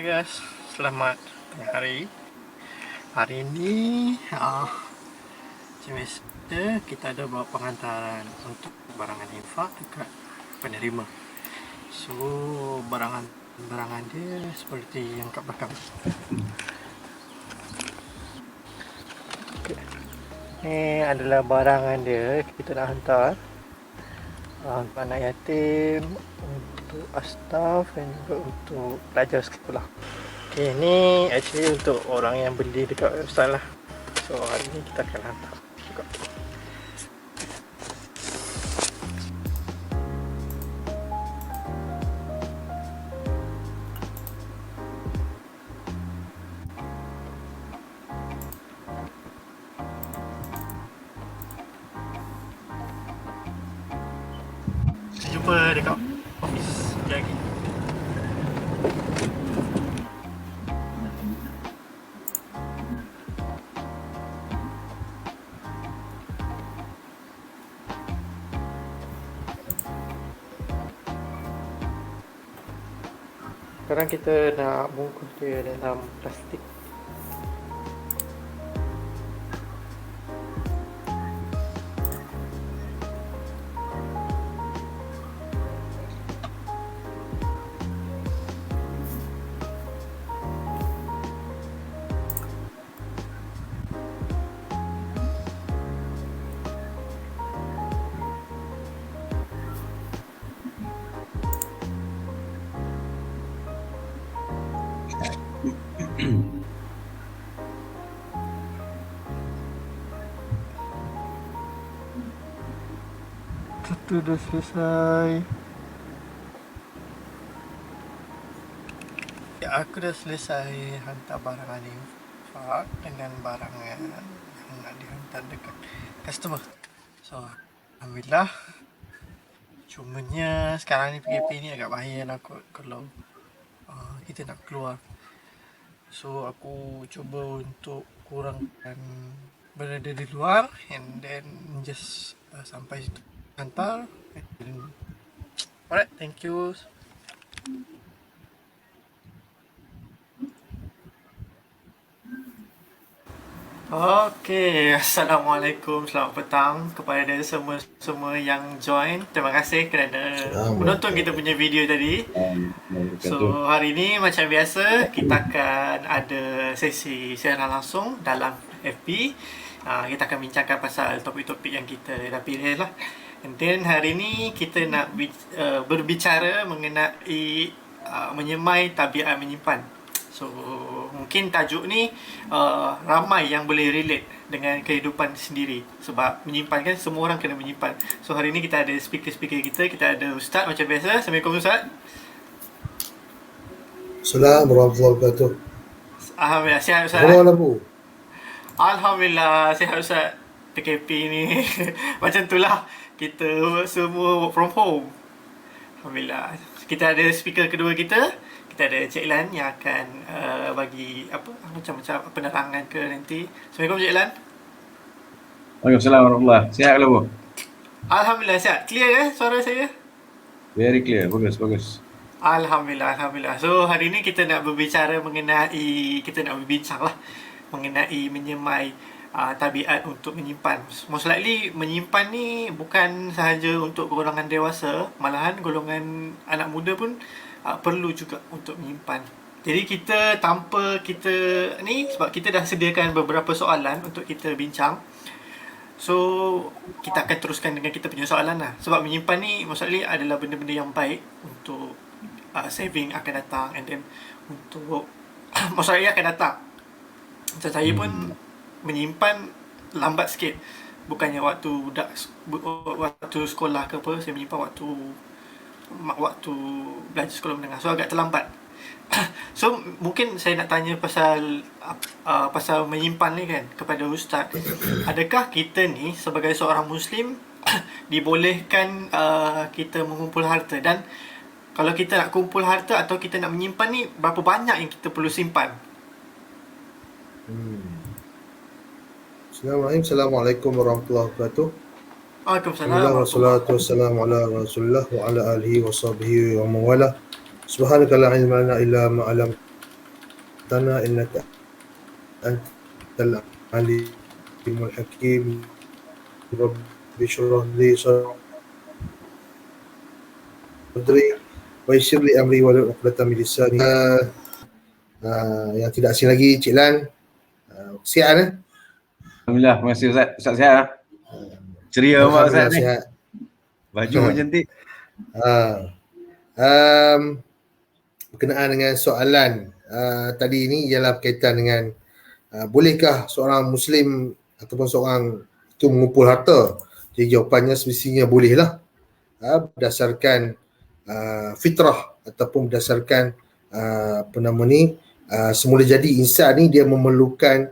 guys, selamat tengah hari. Hari ini macam biasa kita ada buat pengantaran untuk barangan infak dekat penerima. So barangan dia seperti yang kat belakang. Ni adalah barangan dia, kita nak hantar untuk anak yatim, untuk staff dan juga untuk pelajar sekolah. Okay, ni actually untuk orang yang beli dekat website lah. So hari ni kita akan hantar juga. Kita jumpa dekat office lagi. Sekarang kita nak bungkus dia dalam plastik. Satu dah selesai. Ya, aku dah selesai hantar barangan infak dengan barangan yang nak dihantar dekat customer. So, alhamdulillah. Cumanya sekarang ni PKP ni agak bahaya lah kot kalau kita nak keluar. So, aku cuba untuk kurangkan berada di luar and then just sampai situ hantar. Alright, thank you. Okay, Assalamualaikum, selamat petang kepada semua yang join. Terima kasih kerana menonton kita punya video tadi. So, hari ni macam biasa kita akan ada sesi siaran langsung dalam FB. Kita akan bincangkan pasal topik-topik yang kita dah pilih lah. And then hari ni kita nak berbicara mengenai menyemai tabiat menyimpan. So mungkin tajuk ni ramai yang boleh relate dengan kehidupan sendiri. Sebab menyimpan kan, semua orang kena menyimpan. So hari ni kita ada speaker-speaker kita. Kita ada Ustaz macam biasa. Assalamualaikum Ustaz. Assalamualaikum warahmatullahi wabarakatuh. Alhamdulillah, sihat Ustaz. Alhamdulillah, sihat Ustaz. PKP ni macam tu lah. Kita semua work from home. Alhamdulillah. Kita ada speaker kedua kita. Kita ada Cik Lan yang akan bagi macam-macam penerangan ke nanti. Assalamualaikum Cik Lan. Waalaikumsalam warahmatullahi. Sihat ke Bu? Alhamdulillah sihat. Clear suara saya? Very clear. Bagus. Alhamdulillah. So hari ni kita nak berbincang lah mengenai menyemai tabiat untuk menyimpan. Most likely menyimpan ni bukan sahaja untuk golongan dewasa, malahan golongan anak muda pun perlu juga untuk menyimpan. Jadi kita tanpa kita ni, sebab kita dah sediakan beberapa soalan untuk kita bincang. So kita akan teruskan dengan kita punya soalan lah. Sebab menyimpan ni most likely adalah benda-benda yang baik untuk saving akan datang, and then untuk masa raya akan datang. Macam saya pun menyimpan lambat sikit. Bukannya waktu sekolah ke apa, saya menyimpan waktu belajar sekolah menengah. So agak terlambat. So mungkin saya nak tanya pasal menyimpan ni kan kepada Ustaz. Adakah kita ni sebagai seorang Muslim dibolehkan kita mengumpul harta, dan kalau kita nak kumpul harta atau kita nak menyimpan ni, berapa banyak yang kita perlu simpan? Assalamualaikum warahmatullahi wabarakatuh. Waalaikumsalam. Wassalatu wassalamu ala Rasulillah wa ala alihi wa sahbihi wa mawala. Subhanaka la ilma lana illa ma 'allamtana tana innaka antal alimul hakim. Rabbi shrah li sadri wa yassir li amri wahlul 'uqdatam min lisani. Yang tidak asing lagi, Cik Lan. Sihat Alhamdulillah, terima kasih Ustaz. Ustaz sihat ah? Ceria awak Ustaz Alhamdulillah ni. sihat. Baju pun cantik. Berkenaan dengan soalan tadi ini ialah berkaitan dengan bolehkah seorang Muslim ataupun seorang itu mengumpul harta? Jadi jawapannya semestinya bolehlah, berdasarkan fitrah ataupun berdasarkan semula jadi insan ni dia memerlukan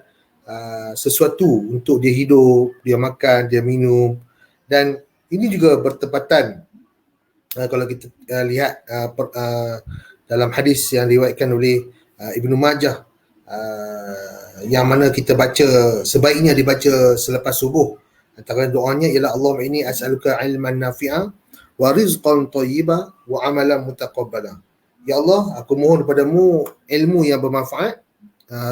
sesuatu untuk dia hidup, dia makan, dia minum, dan ini juga bertepatan kalau kita lihat dalam hadis yang diriwayatkan oleh Ibnu Majah, yang mana kita baca, sebaiknya dibaca selepas subuh. Antara doanya ialah Allahumma inni as'aluka ilman nafi'a wa rizqan thayyiba wa amalan mutaqabbala. Ya Allah, aku mohon kepadamu ilmu yang bermanfaat,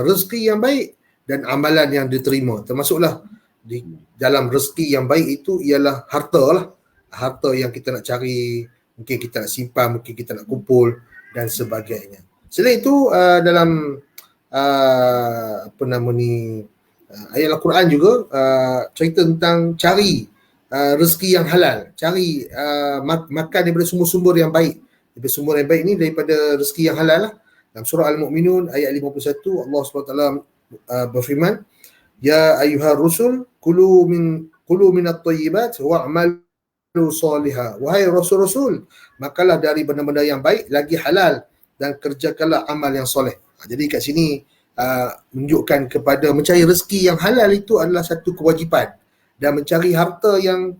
rezeki yang baik dan amalan yang diterima. Termasuklah di dalam rezeki yang baik itu ialah harta lah. Harta yang kita nak cari, mungkin kita nak simpan, mungkin kita nak kumpul dan sebagainya. Selain itu dalam ayat Al-Quran juga cerita tentang cari rezeki yang halal, cari makan daripada sumber-sumber yang baik. Daripada sumber yang baik ni daripada rezeki yang halal lah. Dalam surah Al-Mu'minun ayat 51 Allah SWT berfirman, ya ayyuhar rusul kulu minat thayyibat wa'malu salihah. Wahai rasul-rasul, makalah dari benda-benda yang baik lagi halal dan kerjakanlah amal yang soleh. Jadi kat sini menunjukkan kepada mencari rezeki yang halal itu adalah satu kewajipan, dan mencari harta yang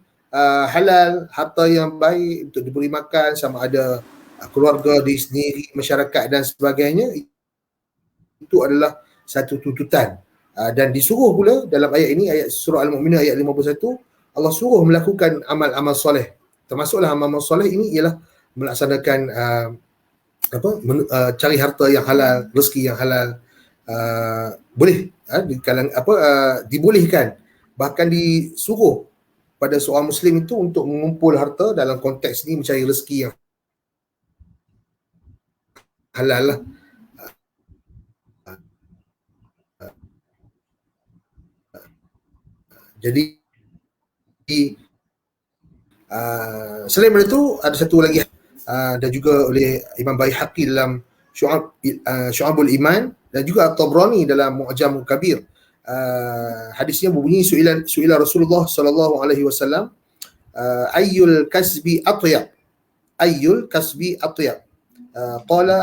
halal, harta yang baik untuk diberi makan sama ada keluarga diri sendiri, masyarakat dan sebagainya, itu adalah satu tuntutan. Dan disuruh pula dalam ayat ini, ayat surah Al-Mu'minun ayat 51, Allah suruh melakukan amal-amal soleh. Termasuklah amal-amal soleh ini ialah melaksanakan cari harta yang halal, rezeki yang halal, boleh dibolehkan, bahkan disuruh pada seorang Muslim itu untuk mengumpul harta dalam konteks ini mencari rezeki yang halal lah. Jadi selain daripada itu ada satu lagi dan juga oleh Imam Baihaqi dalam Syu'abul Iman dan juga At-Tabrani dalam Mu'jam Kabir. Hadisnya berbunyi, su'ila Rasulullah sallallahu alaihi wasallam ayyul kasbi atyab, qala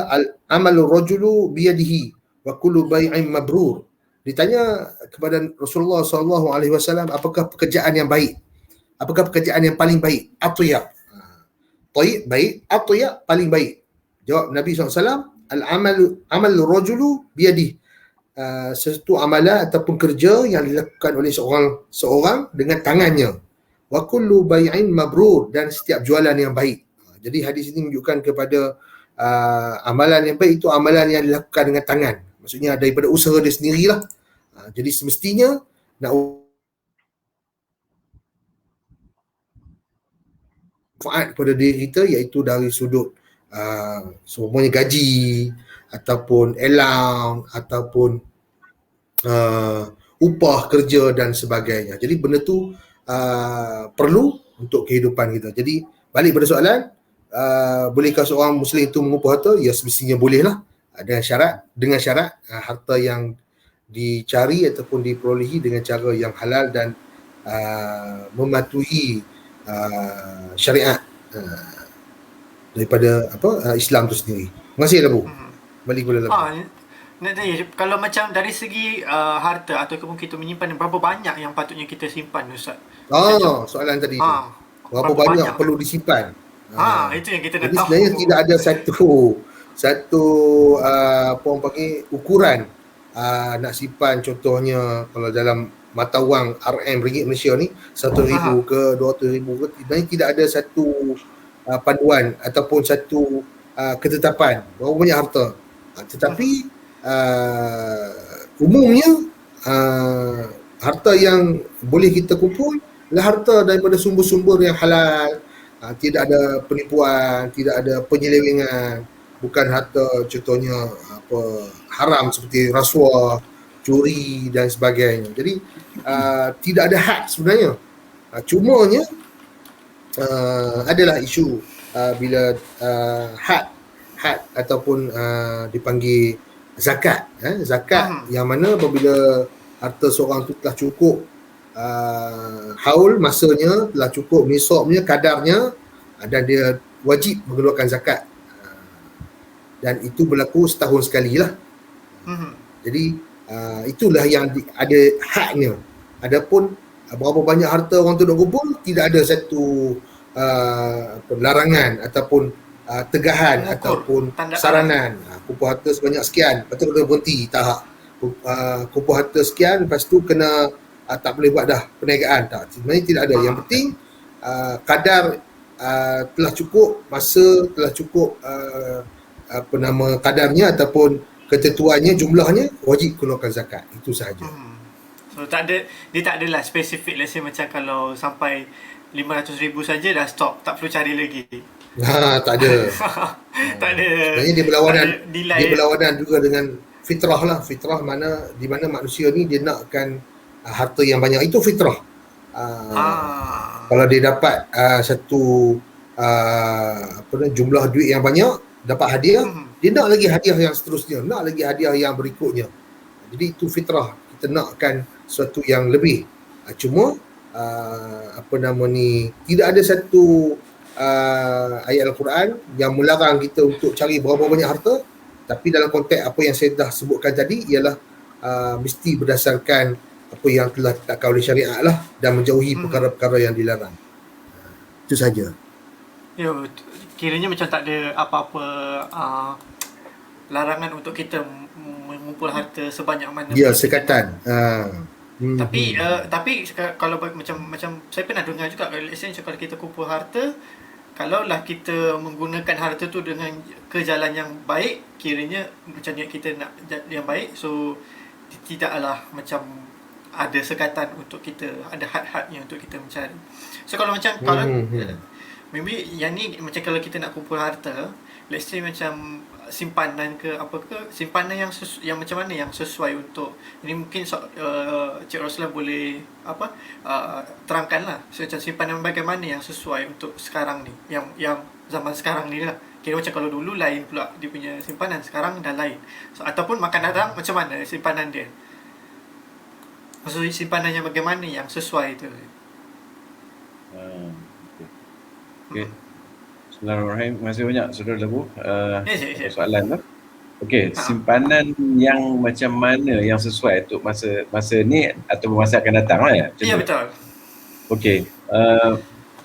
amalu rajulu biyadihi wa kullu bai'in mabrur. Ditanya kepada Rasulullah sallallahu alaihi wasallam, apakah pekerjaan yang baik? Apakah pekerjaan yang paling baik? Atyab. Tayyib baik, atyab paling baik. Jawab Nabi SAW, amal rajulu biyadihi. Sesuatu amalan ataupun kerja yang dilakukan oleh seorang dengan tangannya. Wa kullu bai'in mabrur, dan setiap jualan yang baik. Jadi hadis ini menunjukkan kepada amalan yang baik itu amalan yang dilakukan dengan tangan. Maksudnya daripada usaha dia sendirilah. Jadi semestinya nak manfaat kepada diri kita, iaitu dari sudut semuanya gaji ataupun allowance ataupun upah kerja dan sebagainya. Jadi benda tu perlu untuk kehidupan kita. Jadi balik pada soalan, bolehkah seorang Muslim itu mengumpul harta? Ya, semestinya bolehlah, dengan syarat harta yang dicari ataupun diperolehi dengan cara yang halal dan mematuhi syariat daripada Islam tu sendiri. Terima kasih Labu. Balik kepada Labu. Nak tanya, kalau macam dari segi harta ataupun kita menyimpan, berapa banyak yang patutnya kita simpan, Ustaz? Soalan tadi tu. Berapa banyak perlu disimpan? Itu yang kita nak jadi tahu. Sebenarnya tidak ada satu apa orang panggil ukuran nak simpan. Contohnya kalau dalam mata wang RM ringgit Malaysia ni 1,000 ke 200,000 ke, sebenarnya tidak ada satu panduan ataupun satu ketetapan berapa banyak harta. Tetapi umumnya harta yang boleh kita kumpul adalah harta daripada sumber-sumber yang halal, tidak ada penipuan, tidak ada penyelewengan, bukan harta contohnya haram seperti rasuah, curi dan sebagainya. Jadi tidak ada had sebenarnya. Cumanya adalah isu bila had ataupun dipanggil zakat. Zakat yang mana apabila harta seorang tu telah cukup haul masanya, telah cukup nisabnya, kadarnya, dan dia wajib mengeluarkan zakat. Dan itu berlaku setahun sekali lah. Jadi itulah yang ada hadnya. Adapun berapa banyak harta orang tu nak kumpul, tidak ada satu larangan ataupun tegahan ataupun saranan. Kumpul harta sebanyak sekian, lepas tu kena berhenti, tak. Kumpul harta sekian, lepas tu kena tak boleh buat dah perniagaan, tak. Sebenarnya tidak ada. Yang penting kadar telah cukup, masa telah cukup kadarnya ataupun ketentuannya, jumlahnya, wajib keluarkan zakat. Itu sahaja. So dia tak adalah spesifik. Let's say macam kalau sampai 500,000 saja dah stop, tak perlu cari lagi. Tak ada. Tak ada. Sebenarnya dia berlawanan juga dengan fitrah lah. Fitrah di mana manusia ni dia nakkan harta yang banyak. Itu fitrah. Kalau dia dapat satu jumlah duit yang banyak, dapat hadiah, dia nak lagi hadiah yang seterusnya, nak lagi hadiah yang berikutnya. Jadi itu fitrah, kita nakkan sesuatu yang lebih. Cuma tidak ada satu ayat Al-Quran yang melarang kita untuk cari berapa banyak harta, tapi dalam konteks apa yang saya dah sebutkan tadi ialah mesti berdasarkan apa yang telah ditetapkan oleh syariat lah, dan menjauhi perkara-perkara yang dilarang. Itu saja. Kiranya macam tak ada apa-apa larangan untuk kita mengumpul harta sebanyak mana. Ya, sekatan. Tapi kalau macam saya pernah dengar juga, let's say kalau kita kumpul harta, kalaulah kita menggunakan harta tu dengan ke jalan yang baik, kiranya macam niat kita nak yang baik, so tidaklah macam ada sekatan untuk kita, ada had-hadnya untuk kita mencari. So kalau macam maybe yang ni macam kalau kita nak kumpul harta, let's say macam simpanan ke apa ke, simpanan yang macam mana yang sesuai untuk ini, mungkin Cik Roslan boleh terangkanlah. So macam simpanan bagaimana yang sesuai untuk sekarang ni, yang zaman sekarang ni lah. Kira macam kalau dulu lain pula dia punya simpanan, sekarang dah lain. So, ataupun makan haram, macam mana simpanan dia? Maksud simpanan yang bagaimana yang sesuai tu? Okay. Bismillahirrahmanirrahim. Terima kasih banyak Saudara Labu soalan tu. Okey, simpanan yang macam mana yang sesuai untuk masa ni atau masa akan datang lah ya? Ya, betul. Okey,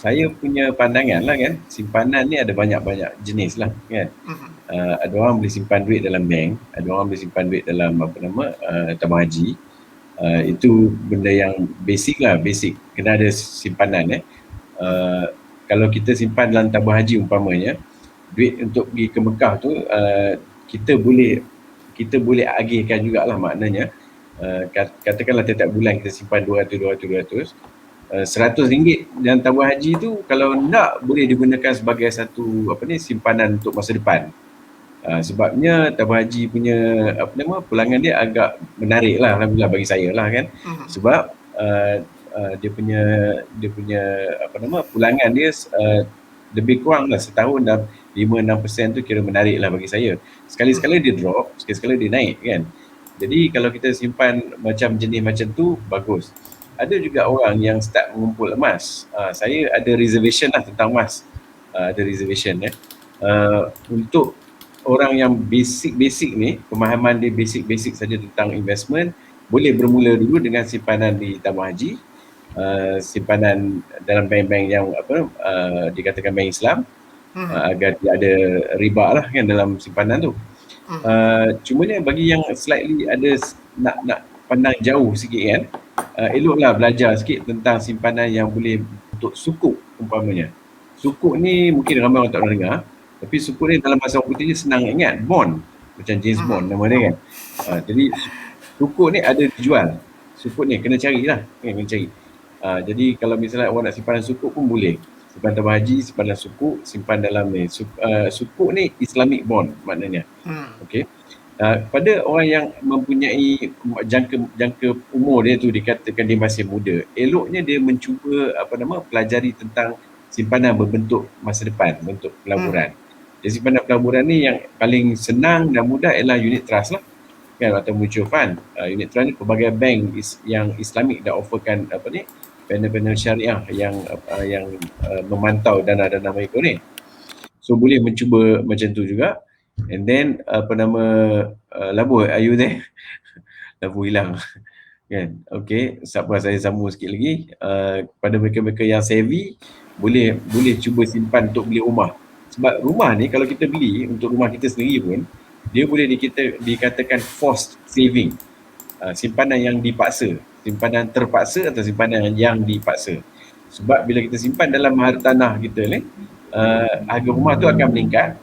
saya punya pandangan lah kan, simpanan ni ada banyak-banyak jenis lah kan. Ada orang boleh simpan duit dalam bank, ada orang boleh simpan duit dalam tabung haji. Itu benda yang basic lah, kena ada simpanan kalau kita simpan dalam tabung haji umpamanya, duit untuk pergi ke Mekah tu kita boleh agihkan jugalah, maknanya katakanlah tiap bulan kita simpan 200 RM100 dalam tabung haji tu, kalau nak boleh digunakan sebagai satu simpanan untuk masa depan. Sebabnya tabung haji punya pulangan dia agak menarik lah, alhamdulillah bagi saya lah kan. Sebab dia punya pulangan dia lebih kurang lah setahun dah 5-6% tu kira menarik lah bagi saya. Sekali-sekala dia drop, sekali-sekala dia naik kan. Jadi kalau kita simpan macam jenis macam tu, bagus. Ada juga orang yang start mengumpul emas. Saya ada reservation lah tentang emas. Ada reservation untuk orang yang basic ni, pemahaman dia basic saja tentang investment, boleh bermula dulu dengan simpanan di tabung haji, simpanan dalam bank-bank yang dikatakan bank Islam, agar dia ada riba lah kan dalam simpanan tu. Cumanya bagi yang slightly ada nak pandang jauh sikit kan, eloklah belajar sikit tentang simpanan yang boleh untuk sukuk umpamanya. Sukuk ni mungkin ramai orang tak pernah dengar, tapi sukuk ni dalam bahasa orang putih ni senang ingat, bond. macam James Bond nama dia kan. Jadi sukuk ni ada dijual. Sukuk ni kena carilah, kena cari. Jadi kalau misalnya orang nak simpanan sukuk pun boleh. Simpan tabung haji, simpanan sukuk, simpan dalam ni. Sukuk ni Islamic bond maknanya. Okey. Pada orang yang mempunyai jangka umur dia tu dikatakan dia masih muda, eloknya dia mencuba pelajari tentang simpanan berbentuk masa depan, bentuk pelaburan. Jadi simpanan pelaburan ni yang paling senang dan mudah ialah unit trust lah kan, atau mutual fund. Unit trust ni pelbagai bank yang Islamik dah offerkan panel-panel syariah yang memantau dana-dana mereka ni. So boleh mencuba macam tu juga. And then Labu, are you there? Labu hilang kan. Okay, sabar saya sambung sikit lagi. Pada mereka-mereka yang savvy, boleh cuba simpan untuk beli rumah. Sebab rumah ni kalau kita beli untuk rumah kita sendiri pun, dia boleh dikatakan forced saving. Simpanan yang dipaksa, simpanan terpaksa atau simpanan yang dipaksa. Sebab bila kita simpan dalam hartanah kita ni, harga rumah tu akan meningkat.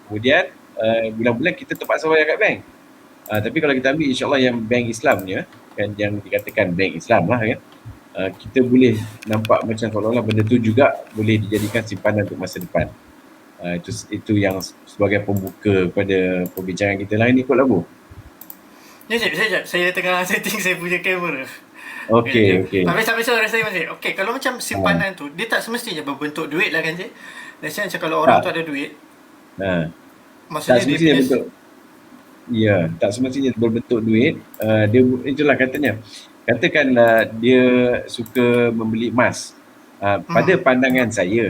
Kemudian bulan-bulan kita terpaksa bayar kat bank. Tapi kalau kita ambil insyaAllah yang bank Islamnya, kan, yang dikatakan bank Islam lah kan, kita boleh nampak macam seolah-olah benda tu juga boleh dijadikan simpanan untuk masa depan. Itu yang sebagai pembuka kepada perbincangan kita lah ini kot Labu. Sekejap. Saya tengah setting saya punya kamera. Okey. Sampai suara saya masih. Okey, kalau macam simpanan tu, dia tak semestinya berbentuk duit lah kan, Cik? Macam kalau orang tu ada duit, maksudnya tak semestinya bentuk. Ya, tak semestinya berbentuk duit. Dia itulah katanya. Katakanlah dia suka membeli emas. Pada pandangan saya,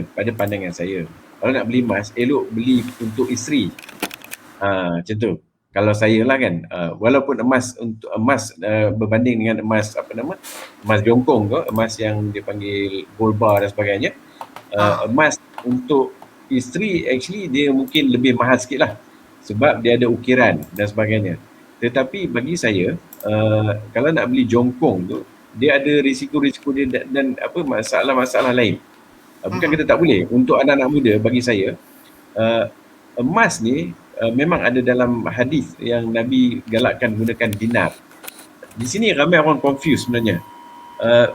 kalau nak beli emas, elok beli untuk isteri. Macam tu. Kalau saya lah kan, walaupun emas berbanding dengan emas emas jongkong ke, emas yang dia panggil gold bar dan sebagainya, emas untuk isteri actually dia mungkin lebih mahal sikit lah sebab dia ada ukiran dan sebagainya. Tetapi bagi saya, kalau nak beli jongkong tu, dia ada risiko-risiko dia dan masalah-masalah lain. Bukan kata tak boleh. Untuk anak-anak muda, bagi saya, emas ni memang ada dalam hadis yang Nabi galakkan gunakan dinar. Di sini ramai orang confuse sebenarnya.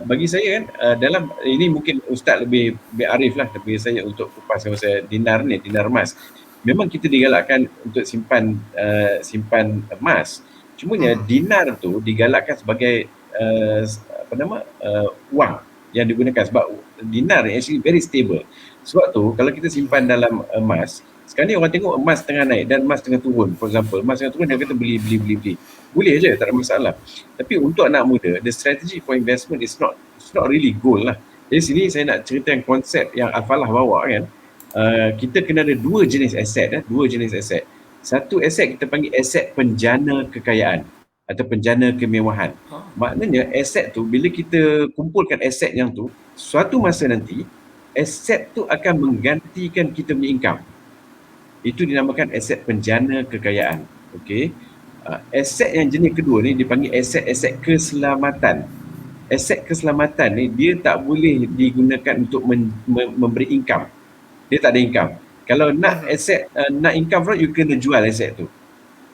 Bagi saya kan, dalam ini mungkin Ustaz lebih arif lah daripada saya untuk kupas pasal dinar ni, dinar emas. Memang kita digalakkan untuk simpan emas. Cumanya dinar tu digalakkan sebagai wang yang digunakan sebab dinar ni actually very stable. Sebab tu kalau kita simpan dalam emas, sekarang ni orang tengok emas tengah naik dan emas tengah turun. For example, emas tengah turun dia kata beli. Boleh je, tak ada masalah. Tapi untuk anak muda, the strategy for investment is not really goal lah. Jadi sini saya nak ceritakan konsep yang Al-Falah bawa kan. Kita kena ada dua jenis aset. Satu aset kita panggil aset penjana kekayaan atau penjana kemewahan. Maknanya aset tu, bila kita kumpulkan aset yang tu, suatu masa nanti aset tu akan menggantikan kita punya income. Itu dinamakan aset penjana kekayaan. Okey. Aset yang jenis kedua ni dipanggil aset keselamatan. Aset keselamatan ni dia tak boleh digunakan untuk memberi income. Dia tak ada income. Kalau nak income from, you kena jual aset tu.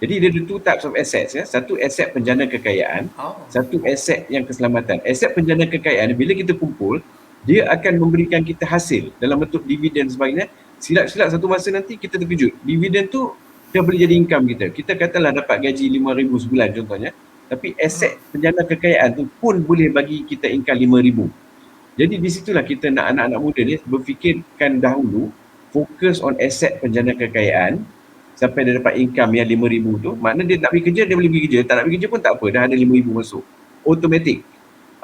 Jadi dia ada two types of assets ya. Satu aset penjana kekayaan, satu aset yang keselamatan. Aset penjana kekayaan bila kita kumpul, dia akan memberikan kita hasil dalam bentuk dividen sebagainya. Silap-silap satu masa nanti kita terkejut. Dividen tu dia boleh jadi income kita. Kita katalah dapat gaji 5,000 sebulan contohnya. Tapi aset penjana kekayaan tu pun boleh bagi kita income 5,000. Jadi di situlah kita nak anak-anak muda ni berfikirkan dahulu, fokus on aset penjana kekayaan sampai dia dapat income yang 5,000 tu. Maknanya dia nak pergi kerja, dia boleh pergi kerja. Tak nak pergi kerja pun tak apa, dah ada 5,000 masuk. Automatic.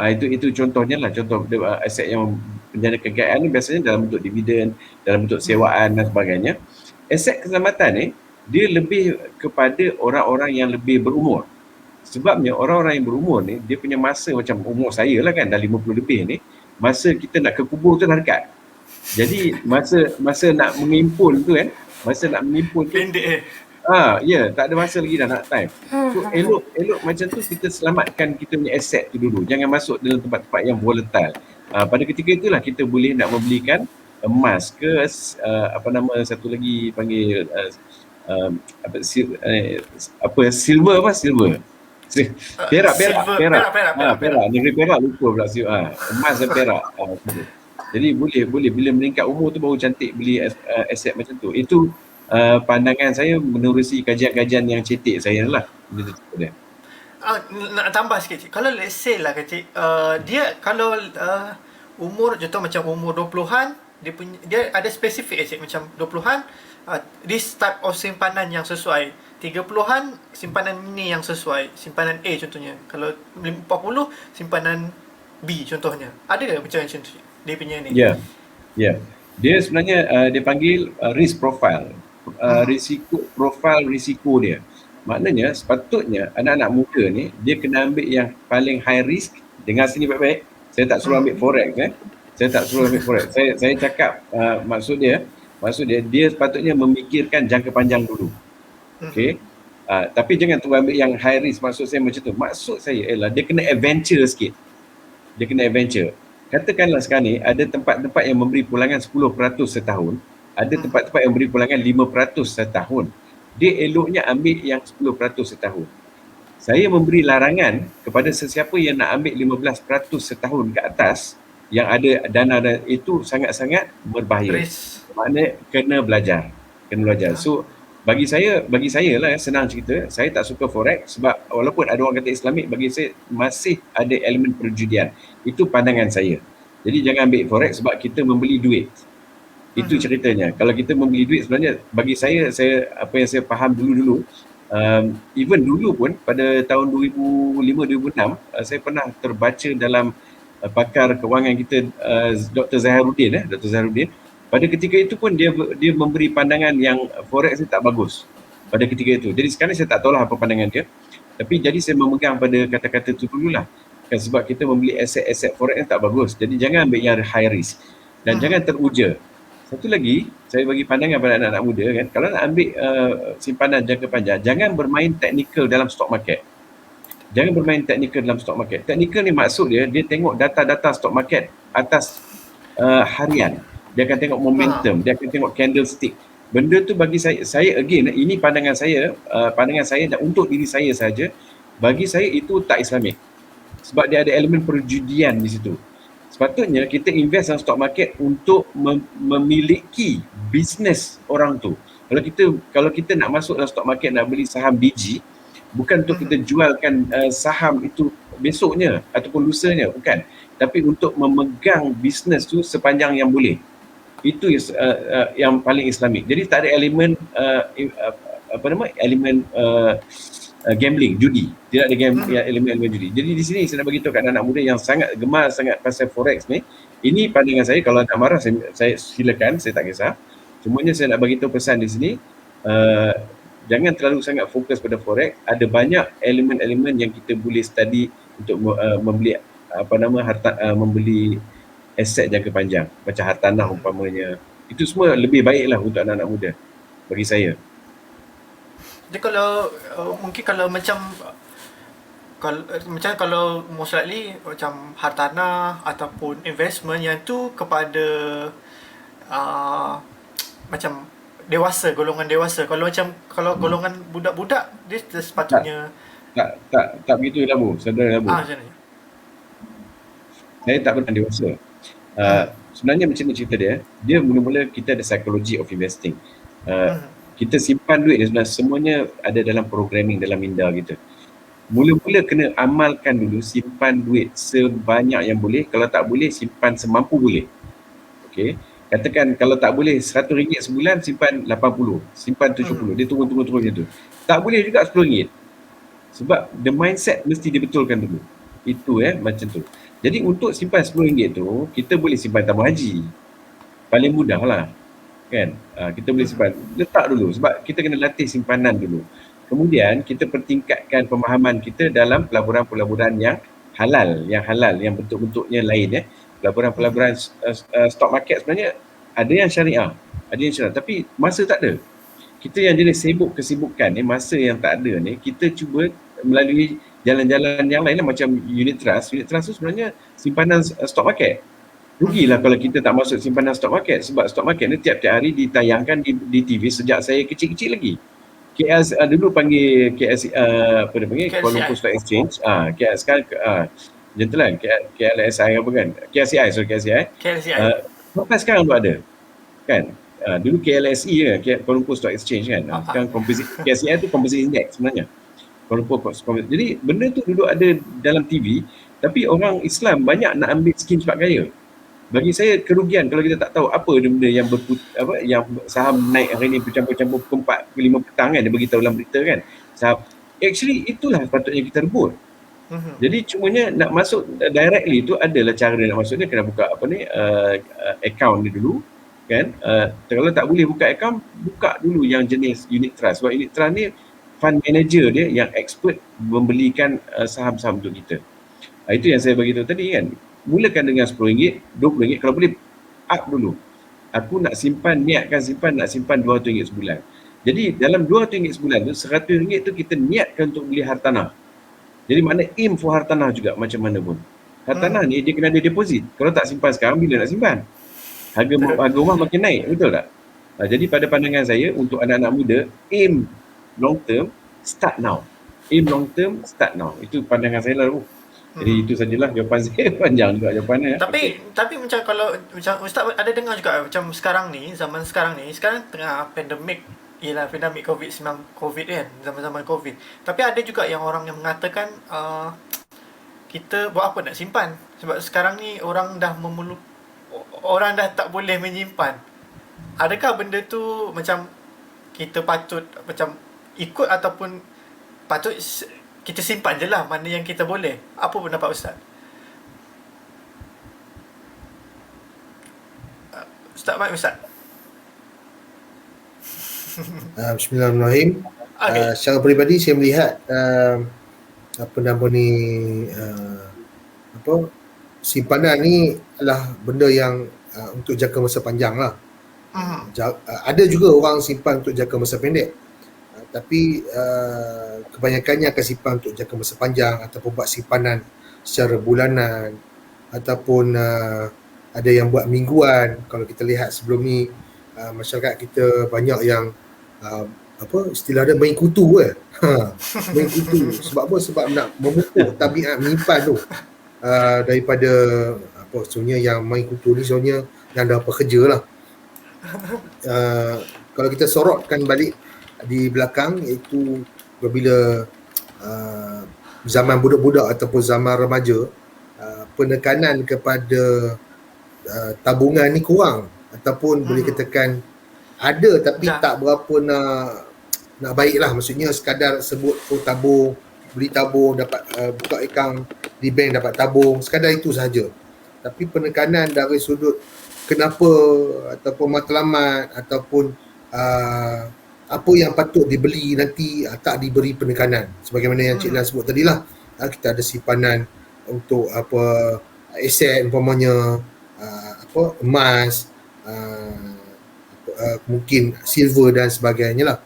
Itu contohnya lah, contoh aset yang penjana kekayaan ni biasanya dalam bentuk dividen, dalam bentuk sewaan dan sebagainya. Aset keselamatan ni, dia lebih kepada orang-orang yang lebih berumur. Sebabnya orang-orang yang berumur ni, dia punya masa macam umur saya lah kan, dah 50 lebih ni, masa kita nak ke kubur tu dah dekat. Jadi masa nak mengimpun tu kan, pendek tak ada masa lagi dah nak time. So elok macam tu kita selamatkan kita punya aset tu dulu. Jangan masuk dalam tempat-tempat yang volatile. Pada ketika itulah kita boleh nak membelikan emas ke satu lagi panggil silver Si- perak Perak. negeri Perak lupa pula emas dan perak. Gitu. Jadi boleh bila meningkat umur tu baru cantik beli aset macam tu. Itu pandangan saya menerusi kajian-kajian yang cetek saya lah. Itu dia. Nak tambah sikit cik. Kalau let's say lah kecik, dia kalau umur contoh macam umur 20-an, dia ada spesifik cik macam 20-an, this type of simpanan yang sesuai. 30-an simpanan ini yang sesuai, simpanan A contohnya. Kalau 40 simpanan B contohnya. Ada ke macam tu cik? Dia punya ni. Ya. Dia sebenarnya dia panggil risk profile. Profil risiko dia. Maknanya sepatutnya anak-anak muda ni dia kena ambil yang paling high risk. Dengar sini baik-baik. Saya tak suruh ambil forex Saya cakap maksud dia dia sepatutnya memikirkan jangka panjang dulu. Okey. Tapi jangan tu ambil yang high risk. Maksud saya macam tu. Maksud saya ialah dia kena adventure sikit. Katakanlah sekarang ni ada tempat-tempat yang memberi pulangan 10% setahun, ada tempat-tempat yang memberi pulangan 5% setahun. Dia eloknya ambil yang 10% setahun. Saya memberi larangan kepada sesiapa yang nak ambil 15% setahun ke atas yang ada dana itu sangat-sangat berbahaya. Maknanya kena belajar. So bagi saya lah senang cerita, saya tak suka forex sebab walaupun ada orang kata Islamik, bagi saya masih ada elemen perjudian. Itu pandangan saya. Jadi jangan ambil forex sebab kita membeli duit. Itu ceritanya. Kalau kita membeli duit sebenarnya bagi saya apa yang saya faham dulu, even dulu pun pada tahun 2005-2006 saya pernah terbaca dalam pakar kewangan kita Dr. Zahiruddin. Pada ketika itu pun dia memberi pandangan yang forex ni tak bagus pada ketika itu. Jadi sekarang saya tak tahulah apa pandangan dia. Tapi jadi saya memegang pada kata-kata tu dululah. Kan sebab kita membeli aset-aset forex ni tak bagus. Jadi jangan ambil yang high risk dan jangan teruja. Satu lagi, saya bagi pandangan pada anak-anak muda kan, kalau nak ambil simpanan jangka panjang, jangan bermain teknikal dalam stock market. Teknikal ni maksud dia tengok data-data stock market atas harian. Dia akan tengok momentum, dia akan tengok candlestick. Benda tu bagi saya again, ini pandangan saya dan untuk diri saya saja, bagi saya itu tak Islamik. Sebab dia ada elemen perjudian di situ. Sepatutnya kita invest dalam stock market untuk memiliki bisnes orang tu. Kalau kita nak masuk dalam stock market nak beli saham biji, bukan untuk kita jualkan saham itu besoknya ataupun lusanya, bukan. Tapi untuk memegang bisnes tu sepanjang yang boleh. Itu yang paling Islamik. Jadi tak ada elemen gambling, judi. Tidak ada elemen judi. Jadi di sini saya nak beritahu kat anak muda yang sangat gemar sangat pasal forex ni. Ini pandangan saya. Kalau nak marah saya silakan, saya tak kisah. Cumanya saya nak beritahu pesan di sini, jangan terlalu sangat fokus pada forex. Ada banyak elemen-elemen yang kita boleh study untuk membeli membeli aset jangka panjang macam hartanah umpamanya. Itu semua lebih baiklah untuk anak-anak muda bagi saya. Jadi kalau mungkin kalau kalau most likely macam hartanah ataupun investment yang tu kepada macam golongan dewasa. Kalau golongan budak-budak dia sepatutnya tak begitu Labu, saudara Labu. Saya tak pernah dewasa. Sebenarnya macam ni cerita dia mula-mula kita ada psychology of investing. Kita simpan duit sebenarnya semuanya ada dalam programming dalam minda kita. Mula-mula kena amalkan dulu, simpan duit sebanyak yang boleh. Kalau tak boleh, simpan semampu boleh. Okey. Katakan kalau tak boleh RM100 sebulan, simpan 80, simpan 70. Dia turun macam tu. Tak boleh juga RM10. Sebab the mindset mesti dibetulkan dulu. Itu macam tu. Jadi untuk simpan RM10 tu, kita boleh simpan tabung haji. Paling mudah lah. Kan? Kita boleh simpan. Letak dulu sebab kita kena latih simpanan dulu. Kemudian kita pertingkatkan pemahaman kita dalam pelaburan-pelaburan yang halal, yang bentuk-bentuknya lain. Pelaburan-pelaburan stock market sebenarnya ada yang syariah, tapi masa tak ada. Kita yang jenis kesibukan masa yang tak ada ni, kita cuba melalui jalan-jalan yang lain macam unit trust. Unit trust tu sebenarnya simpanan stock market. Rugilah kalau kita tak masuk simpanan stock market sebab stock market ni tiap-tiap hari ditayangkan di TV sejak saya kecil-kecil lagi. dulu panggil KS, apa dia panggil, KLCI. Kuala Lumpur Stock Exchange. KS sekarang macam tu lah, KLSI apa kan, KLCI, sorry, KLCI. KLCI. Sampai sekarang tu ada kan. Dulu KLSE kan, Kuala Lumpur Stock Exchange kan. Sekarang KLCI tu Composite Index sebenarnya, Kuala Lumpur Composite. Jadi benda tu dulu ada dalam TV, tapi orang Islam banyak nak ambil skim cepat kaya. Bagi saya kerugian kalau kita tak tahu apa benda yang yang saham naik hari ni bercampur-campur pukul 4 ke 5 petang kan, dia beritahu dalam berita kan. Saham, actually itulah patutnya kita rebut. Jadi cumanya nak masuk directly tu adalah cara dia nak masuk, dia kena buka account dia dulu kan. Kalau tak boleh buka account, buka dulu yang jenis unit trust. Sebab unit trust ni fund manager dia yang expert membelikan saham-saham untuk kita. Itu yang saya bagi tahu tadi kan. Mulakan dengan RM10, RM20, kalau boleh up dulu. Aku nak simpan, niatkan simpan, nak simpan RM200 sebulan. Jadi dalam RM200 sebulan tu, RM100 tu kita niatkan untuk beli hartanah. Jadi makna aim for hartanah juga macam mana pun. Hartanah ni dia kena ada deposit. Kalau tak simpan sekarang, bila nak simpan? Harga rumah makin naik, betul tak? Jadi pada pandangan saya, untuk anak-anak muda, aim long term, start now. Aim long term, start now. Itu pandangan saya lah. Jadi itu sajalah jawapan saya. Panjang juga jawapannya. Tapi macam kalau macam Ustaz ada dengar juga macam sekarang ni, zaman sekarang ni, sekarang tengah pandemik, ialah pandemik COVID kan, zaman-zaman COVID. Tapi ada juga yang orang yang mengatakan kita buat apa nak simpan, sebab sekarang ni orang dah orang dah tak boleh menyimpan. Adakah benda tu macam kita patut macam ikut, ataupun patut kita simpan je lah mana yang kita boleh? Apa pendapat Ustaz? Ustaz Mat, Ustaz. Bismillahirrahmanirrahim. Okay. Secara peribadi saya melihat simpanan ni adalah benda yang untuk jangka masa panjang lah. Ada juga orang simpan untuk jangka masa pendek, tapi kebanyakannya akan simpan untuk jangka masa panjang, ataupun buat simpanan secara bulanan, ataupun ada yang buat mingguan. Kalau kita lihat sebelum ni masyarakat kita banyak yang istilah dia main kutu main kutu. Sebab apa? Sebab nak memupuk tabiat menyimpan tu, daripada sebenarnya yang main kutu ni sebenarnya yang dah pekerja lah. Kalau kita sorotkan balik di belakang, iaitu apabila zaman budak-budak ataupun zaman remaja, penekanan kepada tabungan ni kurang, ataupun boleh katakan ada tapi tak berapa nak baik lah. Maksudnya sekadar sebut tabung, beli tabung, dapat buka akaun di bank, dapat tabung, sekadar itu sahaja. Tapi penekanan dari sudut kenapa, ataupun matlamat, ataupun apa yang patut dibeli nanti, tak diberi penekanan. Sebagaimana yang Cik Lan sebut tadi lah, kita ada simpanan untuk aset, umpamanya emas, mungkin silver dan sebagainya lah.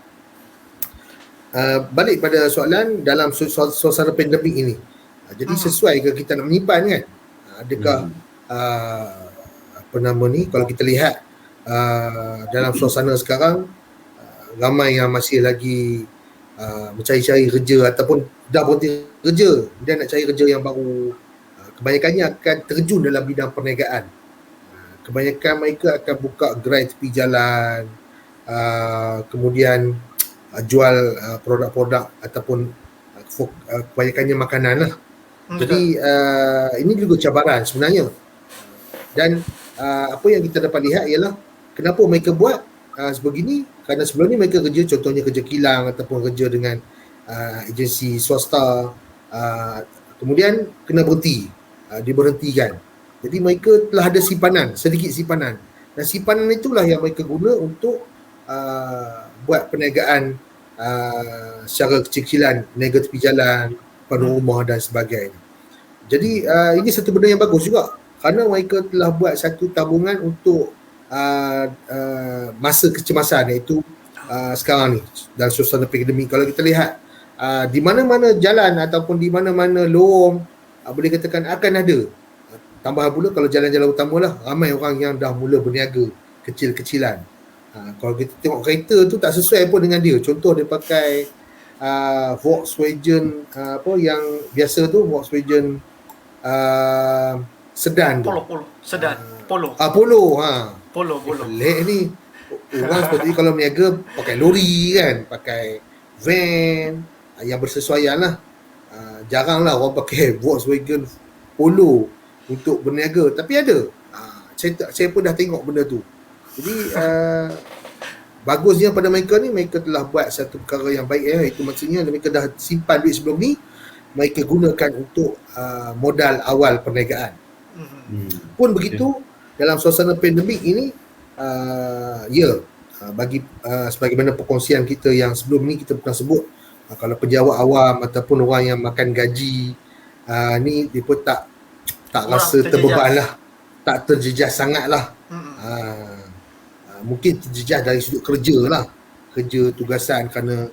Balik pada soalan, dalam suasana pandemik ini, jadi sesuai ke kita nak menyimpan kan? Adakah kalau kita lihat dalam suasana sekarang, ramai yang masih lagi mencari-cari kerja, ataupun dah berhenti kerja, dia nak cari kerja yang baru. Kebanyakannya akan terjun dalam bidang perniagaan. Kebanyakan mereka akan buka gerai tepi jalan, kemudian jual produk-produk, ataupun kebanyakannya makanan lah. Jadi ini juga cabaran sebenarnya. Dan apa yang kita dapat lihat ialah kenapa mereka buat sebegini, kerana sebelum ni mereka kerja, contohnya kerja kilang ataupun kerja dengan agensi swasta, kemudian kena berhenti, diberhentikan. Jadi mereka telah ada simpanan, sedikit simpanan, dan simpanan itulah yang mereka guna untuk buat perniagaan secara kecil-kecilan, niaga tepi jalan, depan rumah dan sebagainya. Jadi ini satu benda yang bagus juga, kerana mereka telah buat satu tabungan untuk masa kecemasan, iaitu sekarang ni dalam suasana pandemik. Kalau kita lihat di mana-mana jalan ataupun di mana-mana lorong, boleh katakan akan ada. Tambahan pula kalau jalan-jalan utama lah, ramai orang yang dah mula berniaga kecil-kecilan. Kalau kita tengok kereta tu tak sesuai pun dengan dia. Contoh dia pakai Volkswagen apa yang biasa tu, Volkswagen sedan tu. Polo. Sedan. Polo. Polo. Polo. Pelik ni. Orang sepatutnya kalau berniaga pakai lori kan, pakai van yang bersesuaian lah. Jarang lah orang pakai Volkswagen Polo untuk berniaga, tapi ada. Saya pun dah tengok benda tu. Jadi bagusnya pada mereka ni, mereka telah buat satu perkara yang baik, itu maksudnya mereka dah simpan duit sebelum ni, mereka gunakan untuk modal awal perniagaan. Pun begitu dalam suasana pandemik ini, bagi sebagaimana perkongsian kita yang sebelum ni kita pernah sebut, kalau pejabat awam ataupun orang yang makan gaji ni dia pun tak rasa terbeban lah, tak terjejas sangat lah. Mungkin terjejas dari sudut kerja lah, kerja tugasan kerana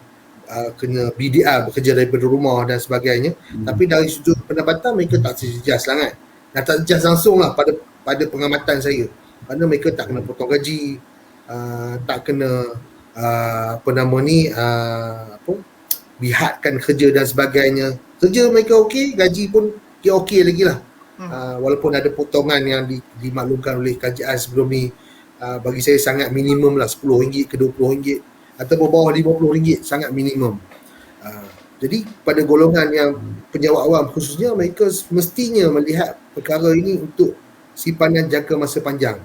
kena BDR, bekerja daripada rumah dan sebagainya. Tapi dari sudut pendapatan mereka tak terjejas sangat, dan tak terjejas langsung lah pada pengamatan saya, kerana mereka tak kena potong gaji, tak kena lihatkan kerja dan sebagainya. Kerja mereka okey, gaji pun okey lagi lah. Walaupun ada potongan yang dimaklumkan oleh kerajaan sebelum ni, bagi saya sangat minimum lah, RM10 ke RM20 atau bawah RM50 sangat minimum. Jadi pada golongan yang pejabat awam khususnya, mereka mestinya melihat perkara ini untuk simpanan jangka masa panjang.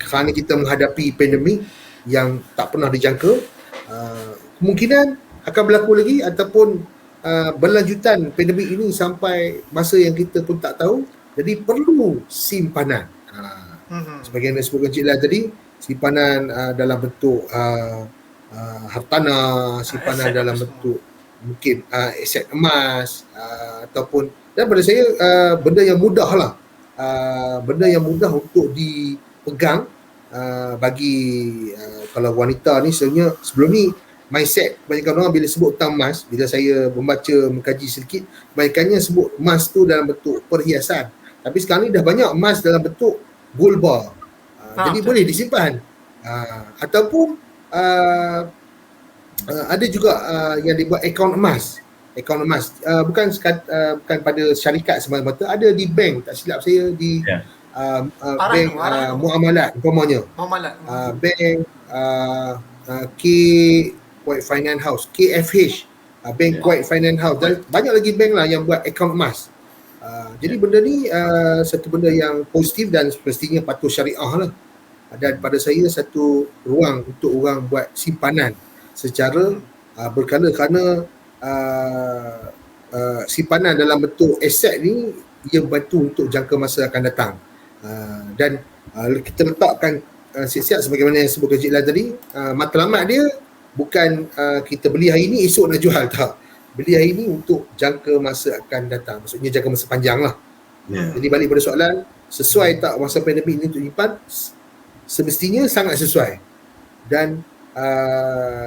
Kerana kita menghadapi pandemik yang tak pernah dijangka, kemungkinan akan berlaku lagi ataupun berlanjutan pandemik ini sampai masa yang kita pun tak tahu. Jadi perlu simpanan. Sebagaimana disebutkan Cik Lai tadi, simpanan dalam bentuk hartanah, simpanan dalam bentuk mungkin aset emas, ataupun, dan pada saya benda yang mudah lah, benda yang mudah untuk dipegang bagi kalau wanita ni. Sebenarnya sebelum ni mindset kebanyakan orang bila sebut tentang emas, bila saya membaca, mengkaji sedikit, kebanyakannya sebut emas tu dalam bentuk perhiasan. Tapi sekarang ni dah banyak emas dalam bentuk gold bar. Jadi boleh disimpan. Ataupun ada juga yang dibuat akaun emas. Akaun emas bukan pada syarikat semata-mata, ada di bank, tak silap saya di bank muamalat umpamanya. Bank Kuwait Finance House, KFH, Bank Kuwait Finance House, dan banyak lagi bank lah yang buat akaun emas. Jadi benda ni satu benda yang positif dan semestinya patuh syariah lah. Dan pada saya satu ruang untuk orang buat simpanan secara berkala, kerana simpanan dalam bentuk aset ni ia membantu untuk jangka masa akan datang. Dan kita letakkan siap-siap sebagaimana yang sebutkan Cik Lai tadi, matlamat dia bukan kita beli hari ni esok nak jual, tak. Beli hari ni untuk jangka masa akan datang, maksudnya jangka masa panjang lah. Jadi balik pada soalan, sesuai tak masa pandemik ini untuk nyimpan? Semestinya sangat sesuai. Dan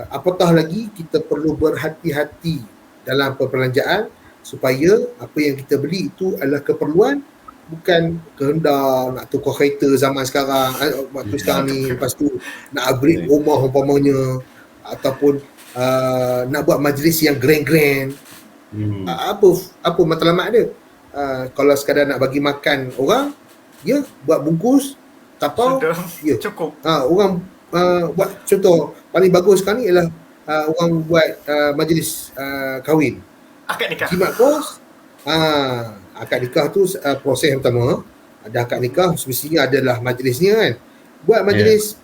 apatah lagi kita perlu berhati-hati dalam perbelanjaan supaya apa yang kita beli itu adalah keperluan, bukan kehendak nak tukar kereta zaman sekarang, waktu sekarang ni, lepas tu nak upgrade rumah umpamanya, ataupun nak buat majlis yang grand-grand. Apa matlamat dia? Kalau sekadar nak bagi makan orang, buat bungkus tapau, cukup. Orang buat, contoh paling bagus sekarang ni ialah orang buat majlis kahwin, akad nikah, jimat kos. Akad nikah tu proses yang pertama. Ada akad nikah, semestinya adalah majlisnya kan. Buat majlis